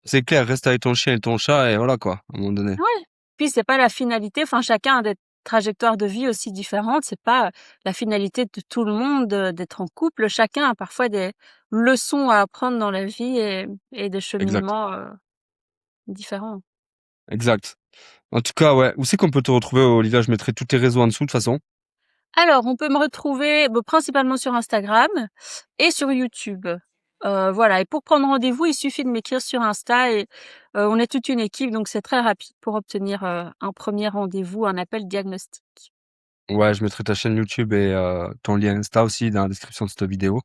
S2: C'est clair, reste avec ton chien et ton chat et voilà, quoi, à un moment donné.
S1: Ouais. Puis c'est pas la finalité, enfin chacun a des trajectoires de vie aussi différentes, c'est pas la finalité de tout le monde d'être en couple. Chacun a parfois des leçons à apprendre dans la vie et des
S2: Exact,
S1: cheminements différents.
S2: exact. En tout cas, ouais, où c'est qu'on peut te retrouver, Olivia? Je mettrai tous tes réseaux en dessous, de toute façon.
S1: Alors, on peut me retrouver principalement sur Instagram et sur YouTube. Voilà, et pour prendre rendez-vous, il suffit de m'écrire sur Insta et on est toute une équipe, donc c'est très rapide pour obtenir un premier rendez-vous, un appel diagnostic.
S2: Ouais, je mettrai ta chaîne YouTube et ton lien Insta aussi dans la description de cette vidéo.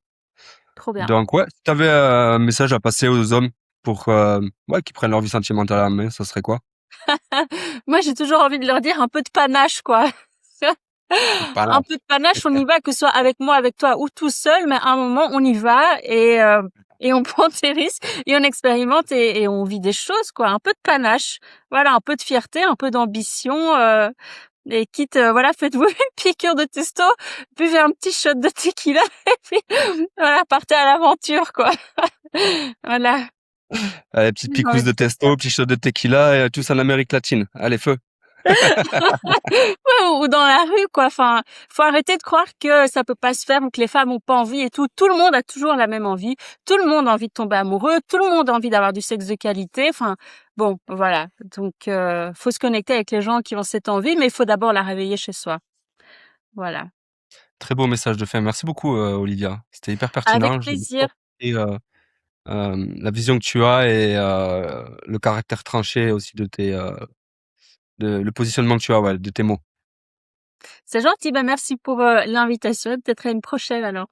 S1: Trop bien.
S2: Donc ouais, si tu avais un message à passer aux hommes pour ouais, qu'ils prennent leur vie sentimentale à la main, ça serait quoi?
S1: Moi, j'ai toujours envie de leur dire un peu de panache, quoi. Un peu de panache, on y va, que ce soit avec moi, avec toi ou tout seul, mais à un moment, on y va et on prend des risques et on expérimente et on vit des choses, quoi. Un peu de panache. Voilà, un peu de fierté, un peu d'ambition. Et quitte, voilà, faites-vous une piqûre de testo, buvez un petit shot de tequila et puis voilà, partez à l'aventure, quoi. Voilà.
S2: Allez, petite picouse
S1: Ouais.
S2: de testo, petit shot de tequila et tous en Amérique latine. Allez, feu!
S1: Ouais, ou dans la rue, quoi. Enfin, faut arrêter de croire que ça peut pas se faire ou que les femmes ont pas envie et tout. Tout le monde a toujours la même envie. Tout le monde a envie de tomber amoureux. Tout le monde a envie d'avoir du sexe de qualité. Enfin, bon, voilà. Donc, faut se connecter avec les gens qui ont cette envie, mais il faut d'abord la réveiller chez soi. Voilà.
S2: Très beau message de fin. Merci beaucoup, Olivia. C'était hyper
S1: Avec
S2: pertinent. J'ai beaucoup
S1: plaisir.
S2: apprécié, la vision que tu as et le caractère tranché aussi de le positionnement que tu as, ouais, de tes mots.
S1: C'est gentil. Ben, merci pour l'invitation. Peut-être à une prochaine alors.